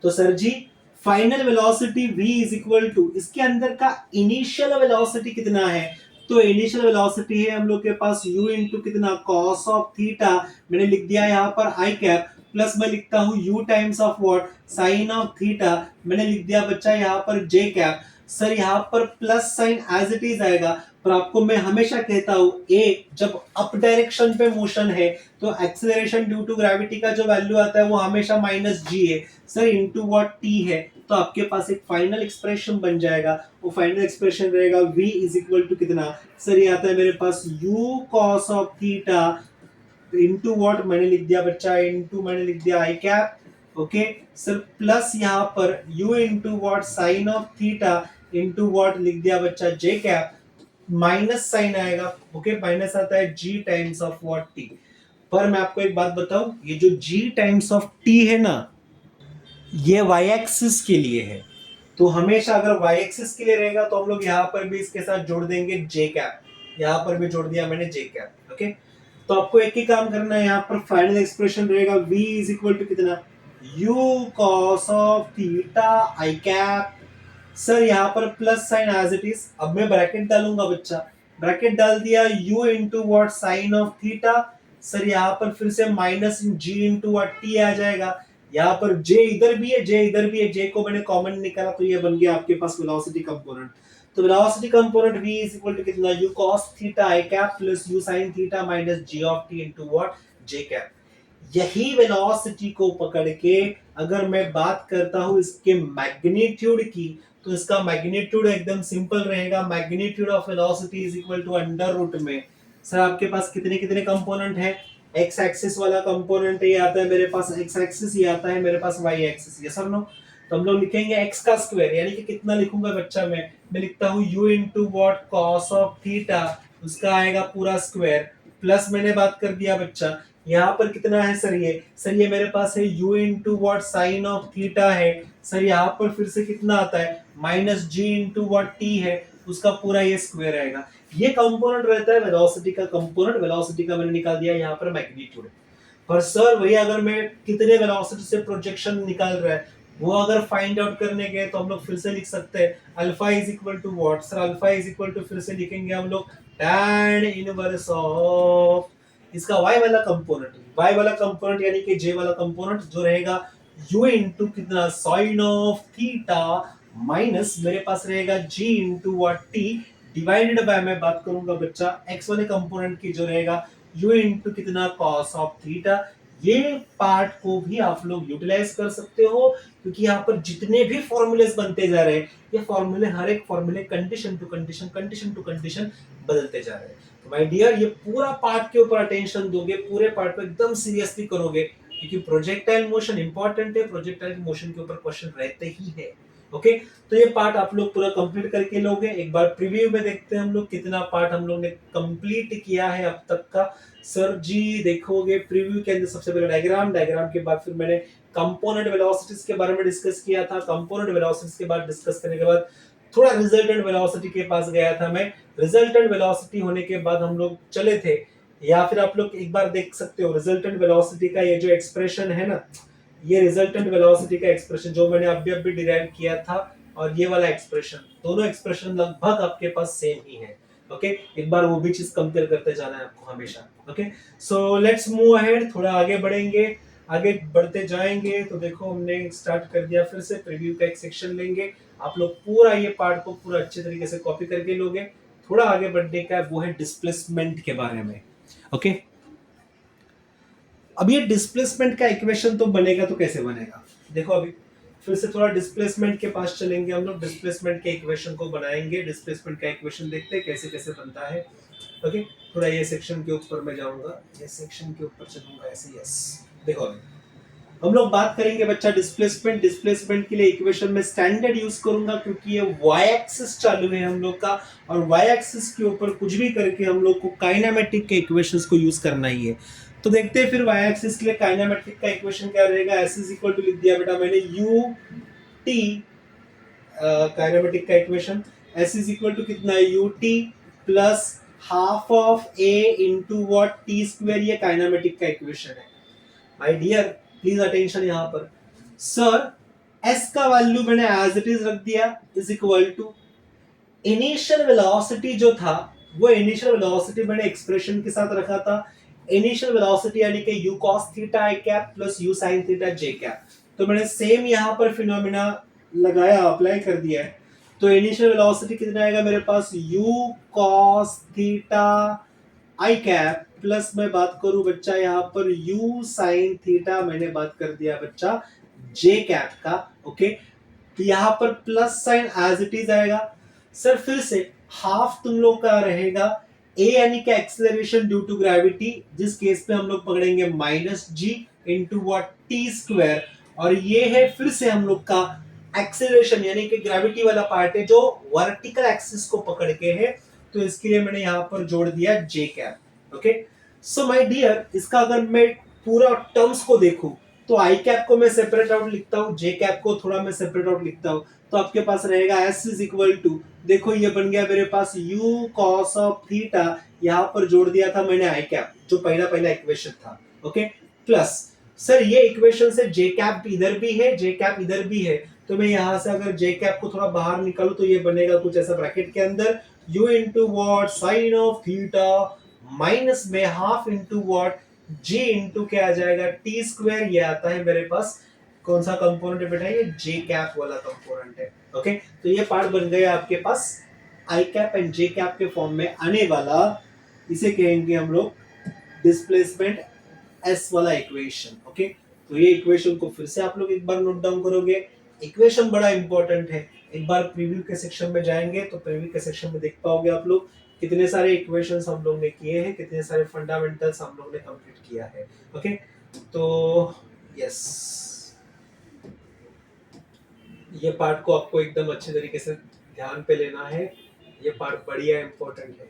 तो sir ji final velocity v is equal to इसके अंदर का इनिशियल वेलोसिटी कितना है, तो इनिशियल वेलोसिटी है हम लोग के पास u इंटू कितना cos ऑफ थीटा, मैंने लिख दिया यहाँ पर आई कैप, प्लस मैं लिखता हूं u times of what sine of theta, मैंने लिख दिया बच्चा यहाँ पर j कैप। सर यहाँ पर plus sign as it is आएगा, पर आपको मैं हमेशा कहता हूं a जब अप डायरेक्शन पे मोशन है तो एक्सेलरेशन ड्यू टू ग्रेविटी का जो वैल्यू आता है वो हमेशा माइनस g है सर इनटू व्हाट t है, तो आपके पास एक फाइनल एक्सप्रेशन बन जाएगा। वो फाइनल एक्सप्रेशन रहेगा v इज इक्वल टू कितना, सर ये आता है मेरे पास u cos of theta into what मैंने लिख दिया बच्चा, इनटू मैंने लिख दिया i cap. Okay sir plus यहाँ पर u into what sine of theta into what लिख दिया बच्चा j कैप, माइनस साइन आएगा। ओके माइनस आता है g times of what t। पर मैं आपको एक बात बताऊं, ये जो g टाइम्स ऑफ t है ना, ये y एक्सिस के लिए है, तो हमेशा अगर y एक्सिस के लिए रहेगा तो हम लोग यहाँ पर भी इसके साथ जोड़ देंगे j कैप, यहाँ पर भी जोड़ दिया मैंने j कैप। ओके तो आपको एक ही काम करना है, यहाँ पर फाइनल एक्सप्रेशन रहेगा v इज इक्वल टू कितना u cos of theta i cap. Sir यहाँ पर plus sign as it is, अब मैं ब्रैकेट डालूंगा बच्चा, ब्रैकेट डाल दिया u into what sine of theta, sir यहाँ पर फिर से minus g into what t आ जाएगा, यहाँ पर j इधर भी है j इधर भी है, j को मैंने कॉमन निकाला तो ये बन गया आपके पास वेलोसिटी कंपोनेंट। तो velocity component v is equal to कितना u cos थीटा i cap plus u sin theta minus g of t into what j cap. यही वेलोसिटी को पकड़ के अगर मैं बात करता हूं इसके मैग्नीट्यूड की, तो इसका मैग्नीट्यूड एकदम सिंपल रहेगा, magnitude of velocity is equal to under root में, सर आपके पास कितने कितने कंपोनेंट है, एक्स एक्सिस वाला कंपोनेंट ये आता है मेरे पास, एक्स एक्सिस ये आता है मेरे पास, वाई एक्सिस, यस और नो। तो हम लोग लिखेंगे x का स्क्वायर, यानी कि कितना लिखूंगा बच्चा मैं लिखता हूं u into what cos of theta, उसका आएगा पूरा स्क्वायर, प्लस मैंने बात कर दिया बच्चा यहाँ पर कितना है सर ये मेरे पास है u into what sine of theta है, सर यहाँ पर फिर से कितना आता है minus g into what t है, उसका पूरा ये स्क्वायर आएगा। ये कंपोनेंट रहता है वेलोसिटी का कंपोनेंट, वेलोसिटी का मैंने निकाल दिया यहाँ पर मैग्नीट्यूड। पर सर वही अगर मैं कितने वेलोसिटी से प्रोजेक्शन निकाल रहा है वो अगर फाइंड आउट करने गए तो हम लोग फिर से लिख सकते हैं alpha is equal to what, sir alpha is equal to फिर से लिखेंगे हम लोग tan इनवर्स ऑफ इसका y वाला कंपोनेंट यानी कि j वाला कंपोनेंट जो रहेगा u इंटू कितना साइन ऑफ थीटा माइनस मेरे पास रहेगा g into what t divided by मैं बात करूंगा बच्चा x वाले कंपोनेंट की जो रहेगा u इंटू कितना cos ऑफ थीटा। ये पार्ट को भी आप लोग यूटिलाइज कर सकते हो क्योंकि यहाँ पर जितने भी फॉर्मूलेस बनते जा रहे हैं ये फॉर्मूले हर एक फॉर्मूले कंडीशन टू कंडीशन बदलते जा रहे हैं। तो माय डियर ये पूरा पार्ट के ऊपर अटेंशन दोगे, पूरे पार्ट को एकदम सीरियसली करोगे क्योंकि प्रोजेक्टाइल मोशन इंपॉर्टेंट है, प्रोजेक्टाइल मोशन के ऊपर क्वेश्चन रहते ही है। ओके तो ये पार्ट आप लोग पूरा कंप्लीट करके लोगे। एक बार प्रीव्यू में देखते हैं हम लोग कितना पार्ट हम लोग ने कंप्लीट किया है अब तक का। सर जी देखोगे प्रीव्यू के अंदर सबसे पहले डायग्राम के बाद फिर मैंने कंपोनेंट वेलोसिटीज के बारे में डिस्कस किया था, कंपोनेंट वेलोसिटीज के बाद डिस्कस करने के बाद थोड़ा रिजल्टेंट वेलोसिटी के पास गया था मैं। रिजल्टेंट वेलोसिटी होने के बाद हम लोग चले थे, या फिर आप लोग एक बार देख सकते हो रिजल्टेंट वेलोसिटी का ये जो एक्सप्रेशन है ना, ये रिजल्टेंट वेलोसिटी का एक्सप्रेशन जो मैंने अभी डिराइव किया था और ये वाला एक्सप्रेशन, दोनों एक्सप्रेशन लगभग आपके पास सेम ही है। ओके एक बार वो भी चीज कंपेयर करते जाना है आपको हमेशा। Okay so let's move ahead, थोड़ा आगे बढ़ेंगे। आगे बढ़ते जाएंगे तो देखो हमने स्टार्ट कर दिया, फिर से प्रीव्यू का एक सेक्शन लेंगे। आप लोग पूरा ये पार्ट को पूरा अच्छे तरीके से कॉपी करके लोगे। थोड़ा आगे बढ़ने का वो है डिस्प्लेसमेंट के बारे में। ओके, अब ये डिस्प्लेसमेंट का इक्वेशन तो बनेगा, तो कैसे बनेगा देखो। अभी फिर से थोड़ा डिस्प्लेसमेंट के पास चलेंगे हम लोग, डिस्प्लेसमेंट के इक्वेशन को बनाएंगे। डिस्प्लेसमेंट का इक्वेशन देखते हैं कैसे कैसे बनता है। ओके, थोड़ा ये सेक्शन के ऊपर मैं जाऊंगा, ये सेक्शन के ऊपर चलूंगा ऐसे। यस, देखो अभी हम लोग बात करेंगे बच्चा डिस्प्लेसमेंट। डिस्प्लेसमेंट के लिए इक्वेशन में स्टैंडर्ड यूज करूंगा, क्योंकि ये वाई एक्सिस चालू है हम लोग का, और वाई एक्सिस के ऊपर कुछ भी करके हम लोग को काइनेमेटिक के इक्वेशंस को यूज करना ही है। तो देखते हैं फिर वाई एक्सिस के लिए काइनेमेटिक का इक्वेशन क्या रहेगा। एस इज इक्वल टू लिख दिया बेटा मैंने यू टी, काइनेमेटिक का equation s is equal to कितना है, u T plus half of a into what t square. ये काइनेमेटिक का इक्वेशन है माय डियर, प्लीज अटेंशन यहाँ पर। सर एस का वैल्यू मैंने एज इट इज रख दिया, is equal to initial velocity जो था, वो इनिशियल वेलोसिटी मैंने एक्सप्रेशन के साथ रखा था। इनिशियल वेलोसिटी यानी कि u cos थीटा i cap plus u sin theta j cap. तो मैंने सेम यहाँ पर फिनोमिना लगाया, अप्लाई कर दिया है। तो इनिशियल वेलोसिटी कितना आएगा मेरे पास, u cos थीटा i कैप प्लस मैं बात करूं बच्चा यहाँ पर u sin थीटा, मैंने बात कर दिया बच्चा j कैप का। ओके, तो यहाँ पर plus sign as it is आएगा। सर फिर से हाफ तुम लोग का रहेगा a यानी कि एक्सेलरेशन ड्यू टू ग्रेविटी, जिस केस पे हम लोग पकड़ेंगे minus g into what t square, और ये है फिर से हम लोग का एक्सेलरेशन यानी कि ग्रेविटी वाला पार्ट है जो वर्टिकल एक्सिस को पकड़ के है। तो इसके लिए मैंने यहाँ पर जोड़ दिया J cap. Okay, so my dear, इसका अगर मैं पूरा टर्म्स को देखूं तो आई कैप को मैं सेपरेट आउट लिखता हूँ, जे कैप को थोड़ा मैं सेपरेट आउट लिखता हूँ। तो आपके पास रहेगा एस इज इक्वल टू, देखो ये बन गया मेरे पास u cos ऑफ थीटा, यहाँ पर जोड़ दिया था मैंने आई कैप जो पहला इक्वेशन था। ओके, प्लस सर ये इक्वेशन से j कैप इधर भी है, j कैप इधर भी है, तो मैं यहाँ से अगर j कैप को थोड़ा बाहर निकालूं तो ये बनेगा कुछ ऐसा ब्रैकेट के अंदर u into what sine of theta minus में half into what j into क्या आ जाएगा टी स्क्वायर। ये आता है मेरे पास कौन सा कंपोनेंट है बेटा, ये जे कैप वाला कंपोनेंट है। ओके, तो ये पार्ट बन गया आपके पास आई कैप एंड जे कैप के फॉर्म में आने वाला, इसे कहेंगे हम लोग डिस्प्लेसमेंट एस वाला इक्वेशन। ओके, तो ये इक्वेशन को फिर से आप लोग एक बार नोट डाउन करोगे। इक्वेशन बड़ा इंपॉर्टेंट है, एक बार प्रीव्यू के सेक्शन में जाएंगे तो प्रीव्यू के सेक्शन में देख पाओगे आप लोग कितने सारे इक्वेशंस हम लोग ने किए हैं, कितने सारे फंडामेंटल्स हम लोग ने कंप्लीट किया है। ओके, तो यस, ये पार्ट को आपको एकदम अच्छे तरीके से ध्यान पे लेना है, ये पार्ट बढ़िया इंपॉर्टेंट है।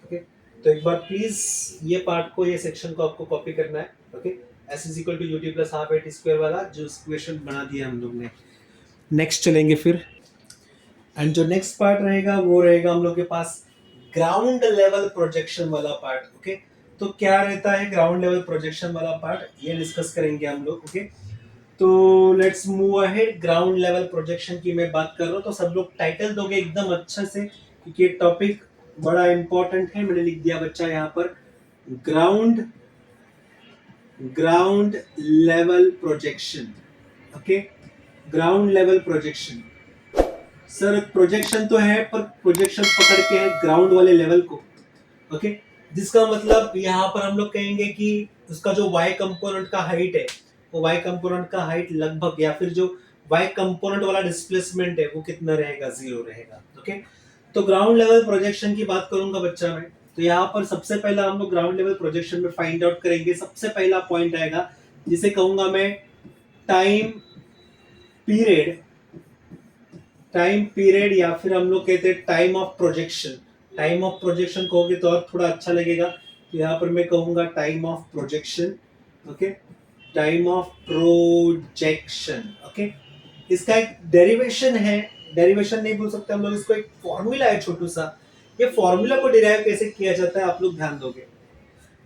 ओके, तो एक बार प्लीज ये पार्ट को, ये सेक्शन को आपको कॉपी करना है। Okay, s is equal to U T plus half a t square वाला जो इक्वेशन बना दिया हम लोग ने। नेक्स्ट चलेंगे फिर, एंड जो नेक्स्ट पार्ट रहेगा वो रहेगा हम लोग के पास ग्राउंड लेवल प्रोजेक्शन वाला पार्ट। ओके, तो क्या रहता है ग्राउंड लेवल प्रोजेक्शन वाला पार्ट, ये डिस्कस करेंगे हम लोग। ओके, तो let's move ahead. Ground level projection की मैं बात कर रहा हूँ तो सब लोग टाइटल दोगे एकदम अच्छे से, क्योंकि ये टॉपिक बड़ा इंपॉर्टेंट है। मैंने लिख दिया बच्चा यहाँ पर ground level projection. Okay, ground level projection. Sir projection तो है, पर प्रोजेक्शन पकड़ के है ग्राउंड वाले लेवल को। ओके, जिसका मतलब यहाँ पर हम लोग कहेंगे कि उसका जो y कंपोनेंट का हाइट है, वो y कंपोनेंट का हाइट लगभग, या फिर जो y कंपोनेंट वाला डिस्प्लेसमेंट है वो कितना रहेगा, 0 रहेगा। ओके, तो ग्राउंड लेवल प्रोजेक्शन की बात करूंगा बच्चा मैं, तो यहाँ पर सबसे पहला हम लोग ग्राउंड लेवल प्रोजेक्शन में फाइंड आउट करेंगे। सबसे पहला पॉइंट आएगा जिसे कहूंगा मैं टाइम पीरियड, या फिर हम लोग कहते हैं time of projection. Time of projection कहोगे तो और थोड़ा अच्छा लगेगा, तो यहाँ पर मैं कहूंगा time of projection. Okay, time of projection. Okay, इसका एक डेरिवेशन है, डेरिवेशन नहीं बोल सकते हम लोग, इसको एक फॉर्मूला है छोटू सा। ये फॉर्मूला को डिराइव कैसे किया जाता है आप लोग ध्यान दोगे।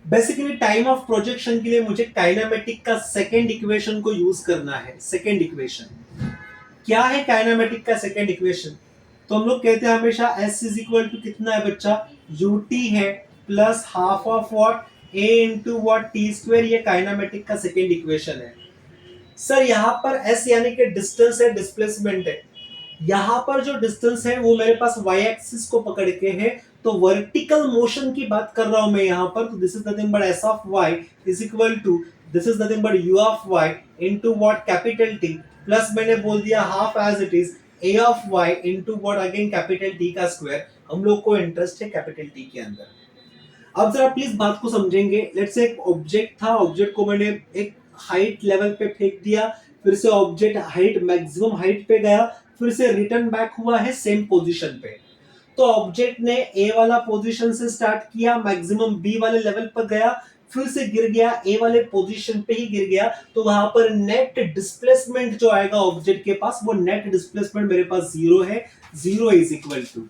बेसिकली टाइम ऑफ प्रोजेक्शन के लिए मुझे काइनेमेटिक का सेकंड इक्वेशन को यूज करना है। सेकंड इक्वेशन क्या है, काइनेमेटिक का सेकंड इक्वेशन, तो हम लोग कहते हैं हमेशा s इज इक्वल टू कितना है बच्चा, ut है plus half of what A into what t square, ये काइनेमेटिक का सेकेंड इक्वेशन है। सर यहाँ पर एस यानी कि डिस्टेंस है, डिस्प्लेसमेंट है। यहाँ पर जो डिस्टेंस है वो मेरे पास वाई एक्सिस को पकड़ के है, तो वर्टिकल मोशन की बात कर रहा हूं मैं यहाँ पर। तो this is nothing but s of y is equal to, this is nothing but u of y into what capital t, plus मैंने बोल दिया half as it is A of y into what again capital T का स्क्वायर। हम लोग को इंटरेस्ट है कैपिटल टी के अंदर। अब जरा प्लीज बात को समझेंगे। लेट्स से एक ऑब्जेक्ट था, ऑब्जेक्ट को मैंने एक हाइट लेवल पे फेंक दिया, फिर से ऑब्जेक्ट हाइट मैक्सिमम हाइट पे गया, फिर से रिटर्न बैक हुआ है सेम पोजीशन पे। तो ऑब्जेक्ट ने ए वाला पोजीशन से स्टार्ट किया, मैक्सिमम बी वाले लेवल पर गया, फिर से गिर गया ए वाले पोजीशन पे ही गिर गया। तो वहां पर नेट डिस्प्लेसमेंट जो आएगा ऑब्जेक्ट के पास, वो नेट डिस्प्लेसमेंट मेरे पास जीरो है। जीरो इज इक्वल टू,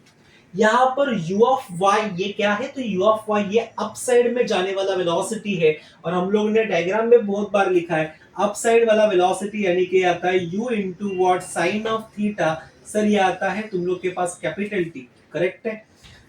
यहाँ पर u ऑफ y ये क्या है, तो u ऑफ y ये अप साइड में जाने वाला वेलोसिटी है, और हम लोग ने डायग्राम में बहुत बार लिखा है अप साइड वाला वेलोसिटी यानी कि आता है u into what sine of theta. Sir ये आता है तुम लोग के पास कैपिटल टी, करेक्ट है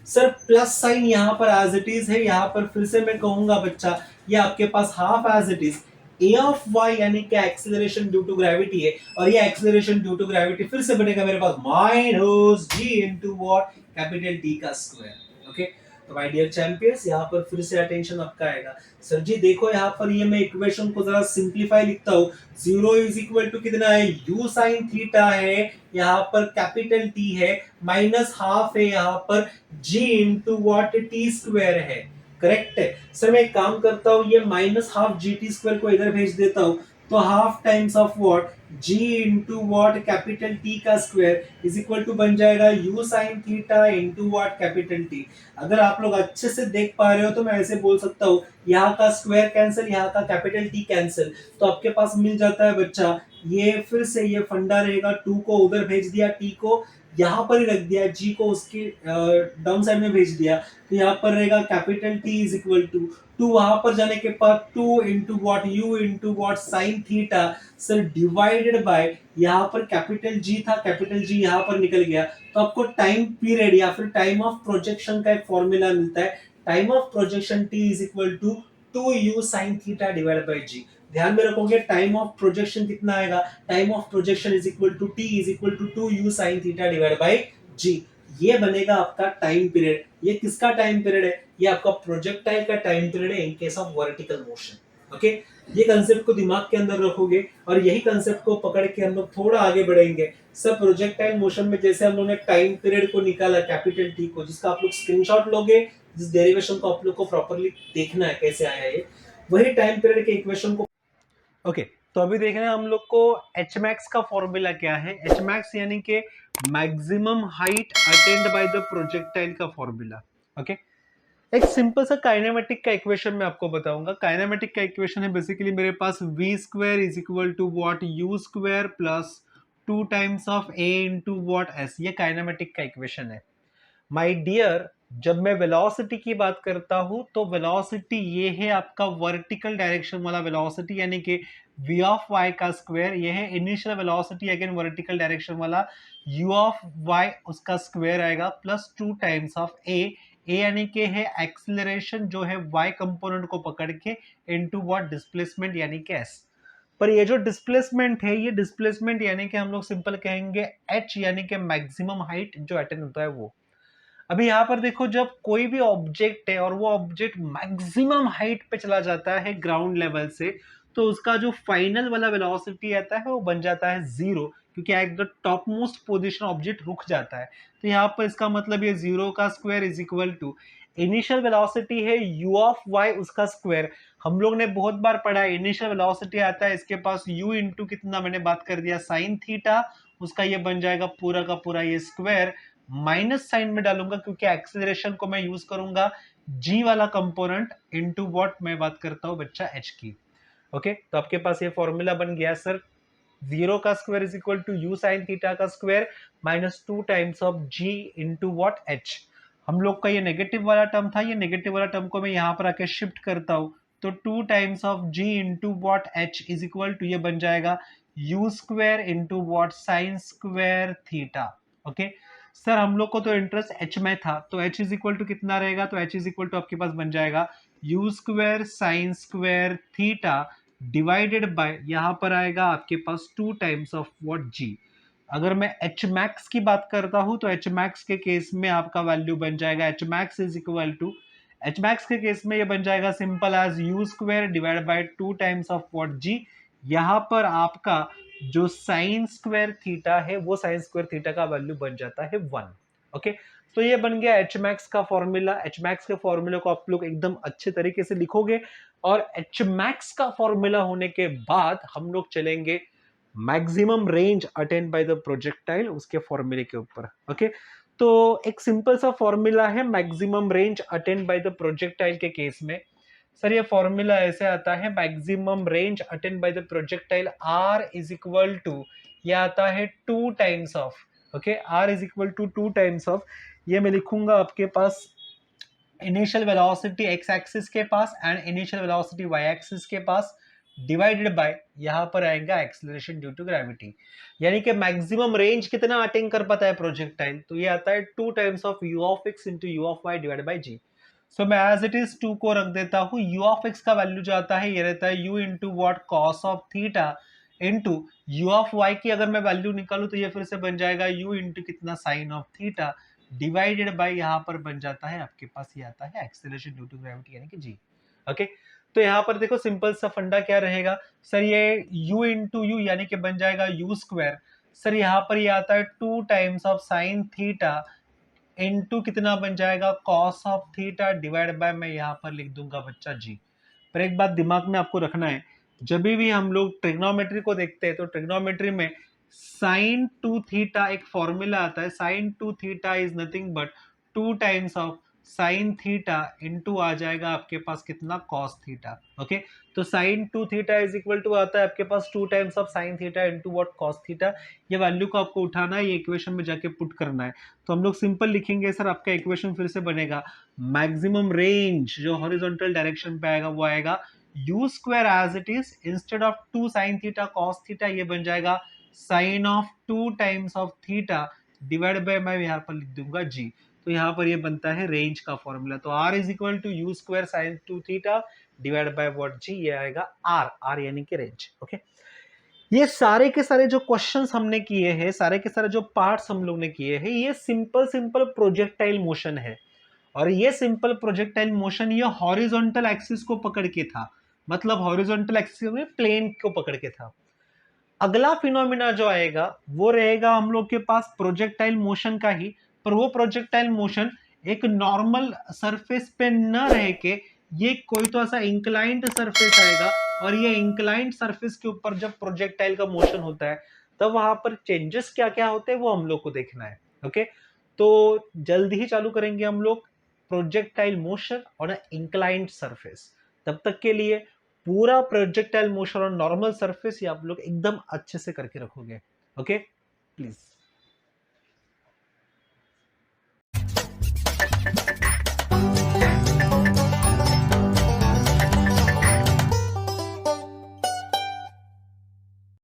सर। प्लस साइन यहाँ पर एज इट इज है, यहाँ पर फिर से मैं कहूंगा बच्चा ये आपके पास half as it is A of Y यानी कि एक्सेलरेशन ड्यू टू ग्रेविटी है, और ये एक्सेलरेशन ड्यू टू ग्रेविटी फिर से बनेगा मेरे पास minus G into what capital T का स्क्वायर। ओके, तो माय डियर चैंपियंस यहाँ पर फिर से अटेंशन आपका आएगा। सर जी देखो यहाँ पर ये मैं इक्वेशन को जरा सिंप्लीफाई लिखता हूँ। जीरो इज इक्वल टू कितना है, u साइन थीटा है, यहाँ पर कैपिटल टी है, माइनस हाफ है यहाँ पर g into what t square है, करेक्ट है सर। मैं एक काम करता हूँ, ये minus half G T square को इधर भेज देता हूँ, तो half times of what g into what capital T का स्क्वायर इज इक्वल टू बन जाएगा u sine theta into what capital T. अगर आप लोग अच्छे से देख पा रहे हो तो मैं ऐसे बोल सकता हूँ, यहाँ का स्क्वायर कैंसिल, यहाँ का कैपिटल टी कैंसिल, तो आपके पास मिल जाता है बच्चा, ये फिर से ये फंडा रहेगा, टू को उधर भेज दिया, टी को यहाँ पर ही रख दिया, जी को उसके डाउन साइड में भेज दिया, तो यहाँ पर रहेगा capital T is equal to two, वहां पर जाने के बाद two into what u into what sine theta sir divided by, यहाँ पर कैपिटल जी था, कैपिटल जी यहाँ पर निकल गया, तो आपको टाइम पीरियड या फिर टाइम ऑफ प्रोजेक्शन का एक फॉर्मूला मिलता है। Time of projection T is equal to two u sine theta divide by G. ध्यान में रखोगे टाइम ऑफ प्रोजेक्शन कितना आएगा, time of projection is equal to T is equal to two u sine theta divide by G. ये बनेगा आपका टाइम पीरियड। ये किसका टाइम पीरियड है, ये आपका प्रोजेक्टाइल का टाइम पीरियड है इन case of vertical motion. Okay, ये कंसेप्ट को दिमाग के अंदर रखोगे और यही कंसेप्ट को पकड़ के हम लोग थोड़ा आगे बढ़ेंगे। सब प्रोजेक्टाइल मोशन में जैसे हम लोग ने टाइम पीरियड को निकाला कैपिटल टी को, जिसका आप लोग स्क्रीनशॉट लोगे, जिस डेरिवेशन को आप लोग को प्रॉपर्ली देखना है कैसे आया है, वही टाइम पीरियड के इक्वेशन को। ओके, तो अभी देख रहे हैं हम लोग को एच मैक्स का फॉर्मूला क्या है। एच मैक्स यानी कि maximum height attained by the projectile का फॉर्मूला। ओके, एक सिंपल सा काइनेमेटिक का इक्वेशन मैं आपको बताऊंगा। काइनेमेटिक का इक्वेशन है बेसिकली मेरे पास v square is equal to what u square plus 2 times of a into what s। ये काइनेमेटिक का इक्वेशन है। माय डियर, जब मैं वेलोसिटी की बात करता हूं तो वेलोसिटी ये है आपका वर्टिकल डायरेक्शन वाला वेलोसिटी, यानी कि v ऑफ y का स्क्वायर, ये है initial velocity again vertical direction वाला, u ऑफ y उसका स्क्वायर आएगा प्लस 2 टाइम्स ऑफ a यानी कि है एक्सीलरेशन जो है y कंपोनेंट को पकड़ के इनटू व्हाट डिस्प्लेसमेंट यानी कि s। पर ये जो डिस्प्लेसमेंट है, ये डिस्प्लेसमेंट यानी कि हम लोग सिंपल कहेंगे h यानी कि मैक्सिमम हाइट जो अटेन होता है वो। अभी यहाँ पर देखो, जब कोई भी ऑब्जेक्ट है और वो ऑब्जेक्ट मैक्सिमम हाइट पे चला जाता है ग्राउंड लेवल से, तो उसका जो फाइनल वाला वेलोसिटी आता है वो बन जाता है जीरो, क्योंकि at the top most position object रुक जाता है। तो यहाँ पर इसका मतलब ये जीरो का square is equal to initial velocity है u ऑफ y उसका स्क्वायर। हम लोग ने बहुत बार पढ़ा है इनिशियल वेलोसिटी आता है इसके पास u इंटू कितना मैंने बात कर दिया साइन थीटा, उसका ये बन जाएगा पूरा का पूरा ये स्क्वायर, माइनस साइन में डालूंगा क्योंकि एक्सेलरेशन को मैं यूज करूंगा g वाला कंपोनेंट इनटू व्हाट मैं बात करता हूं बच्चा h की। ओके, तो आपके पास ये फॉर्मूला बन गया सर, जीरो का square is equal to u sine theta का square minus 2 times of g into what h। हम लोग का ये नेगेटिव वाला टर्म था, ये नेगेटिव वाला टर्म को मैं यहाँ पर आके शिफ्ट करता हूं, तो 2 times of g into what h is equal to ये बन जाएगा u square into what sine square theta. Okay sir, हम लोग को तो इंटरेस्ट h में था, तो h इज इक्वल टू कितना रहेगा, तो h इज इक्वल टू आपके पास बन जाएगा you square sign square theta divided by, यहां पर आएगा आपके पास 2 टाइम्स ऑफ व्हाट जी। अगर मैं एच मैक्स की बात करता हूं तो एच मैक्स के केस में आपका वैल्यू बन जाएगा H max is equal to, H max के केस में ये बन जाएगा simple as u square divide by 2 times of what G. यहां पर आपका जो साइन स्क्वायर थीटा है वो साइन स्क्वायर थीटा का वैल्यू बन जाता है 1। ओके, तो ये बन गया एच मैक्स का फॉर्मूला। एच मैक्स के फॉर्मूले को आप लोग एकदम अच्छे तरीके से लिखोगे और एच मैक्स का फॉर्मूला होने के बाद हम लोग चलेंगे maximum range attained by the projectile, उसके फॉर्मूले के ऊपर। ओके, तो एक सिंपल सा फॉर्मूला है maximum range attained by the projectile के केस में। सर ये फॉर्मूला ऐसे आता है, maximum range attained by the projectile R is equal to, ये आता है 2 times of, okay, R is equal to 2 times of, ये मैं लिखूंगा आपके पास इनिशियल वेलोसिटी एक्स एक्सिस के पास and initial velocity Y axis के पास डिवाइडेड बाय, यहां पर आएगा एक्सेलरेशन ड्यू टू ग्रेविटी। यानी कि मैक्सिमम रेंज कितना अटेन कर पाता है प्रोजेक्टाइल, तो ये आता है 2 times of u of X into u of Y divided by G. So मैं एज इट इज 2 को रख देता हूं, यू ऑफ एक्स का वैल्यू जो आता है ये रहता है u into what cos of theta into u of Y की अगर मैं वैल्यू निकालूं तो ये फिर से बन जाएगा यू इंटू कितना sine of theta divided by, यहां पर बन जाता है आपके पास ये आता है एक्सेलरेशन ड्यू टू ग्रेविटी यानी कि जी। ओके, तो यहां पर देखो सिंपल सा फंडा क्या रहेगा सर, ये u इंटू यू यानी कि बन जाएगा यू स्क्वायर। सर यहां पर ये आता है 2 times of sine theta into कितना बन जाएगा cos of theta divide by, मैं यहां पर लिख दूंगा बच्चा जी। पर एक बात दिमाग में आपको रखना है, जब भी हम लोग ट्रिग्नोमेट्री को देखते हैं तो ट्रिग्नोमेट्री में साइन टू थीटा एक फॉर्मूला आता है, sine two theta is nothing but 2 times of sine theta into आ जाएगा आपके पास कितना कॉस थीटा। ओके, तो sine two theta is equal to आता है आपके पास 2 times of sine theta into what cos theta. ये वैल्यू को आपको उठाना है, ये इक्वेशन में जाके पुट करना है। तो हम लोग सिंपल लिखेंगे सर, आपका इक्वेशन फिर से बनेगा मैक्सिमम रेंज जो हॉरिजॉन्टल डायरेक्शन पे आएगा वो आएगा u square as it is instead of 2 sine theta cos theta, ये बन जाएगा sine of 2 times of theta divide by, मैं यहाँ पर लिख दूंगा g। तो यहाँ पर ये बनता है रेंज का फॉर्मूला, तो r is equal to u square sine 2 theta divide by what g, ये आएगा r यानी कि रेंज। ओके, ये सारे के सारे जो क्वेश्चंस हमने किए हैं, सारे के सारे जो पार्ट्स हम लोग ने किए हैं, ये सिंपल सिंपल प्रोजेक्टाइल मोशन है। और ये सिंपल प्रोजेक्टाइल मोशन ये हॉरिजॉन्टल एक्सिस को पकड़ के था, मतलब हॉरिजॉन्टल एक्सिस में प्लेन को पकड़ के था। अगला फिनोमिना जो आएगा वो रहेगा हम लोग के पास प्रोजेक्टाइल मोशन का ही, पर वो प्रोजेक्टाइल मोशन एक नॉर्मल सरफेस पे न रह के ये कोई तो ऐसा इंक्लाइंड सरफेस आएगा, और ये इंक्लाइंड सरफेस के ऊपर जब प्रोजेक्टाइल का मोशन होता है तब वहां पर चेंजेस क्या क्या होते हैं वो हम लोग को देखना है। ओके, तो जल्दी ही चालू करेंगे हम लोग projectile motion on inclined surface. तब तक के लिए पूरा प्रोजेक्टाइल मोशन और नॉर्मल सरफेस ये आप लोग एकदम अच्छे से करके रखोगे। Okay, please.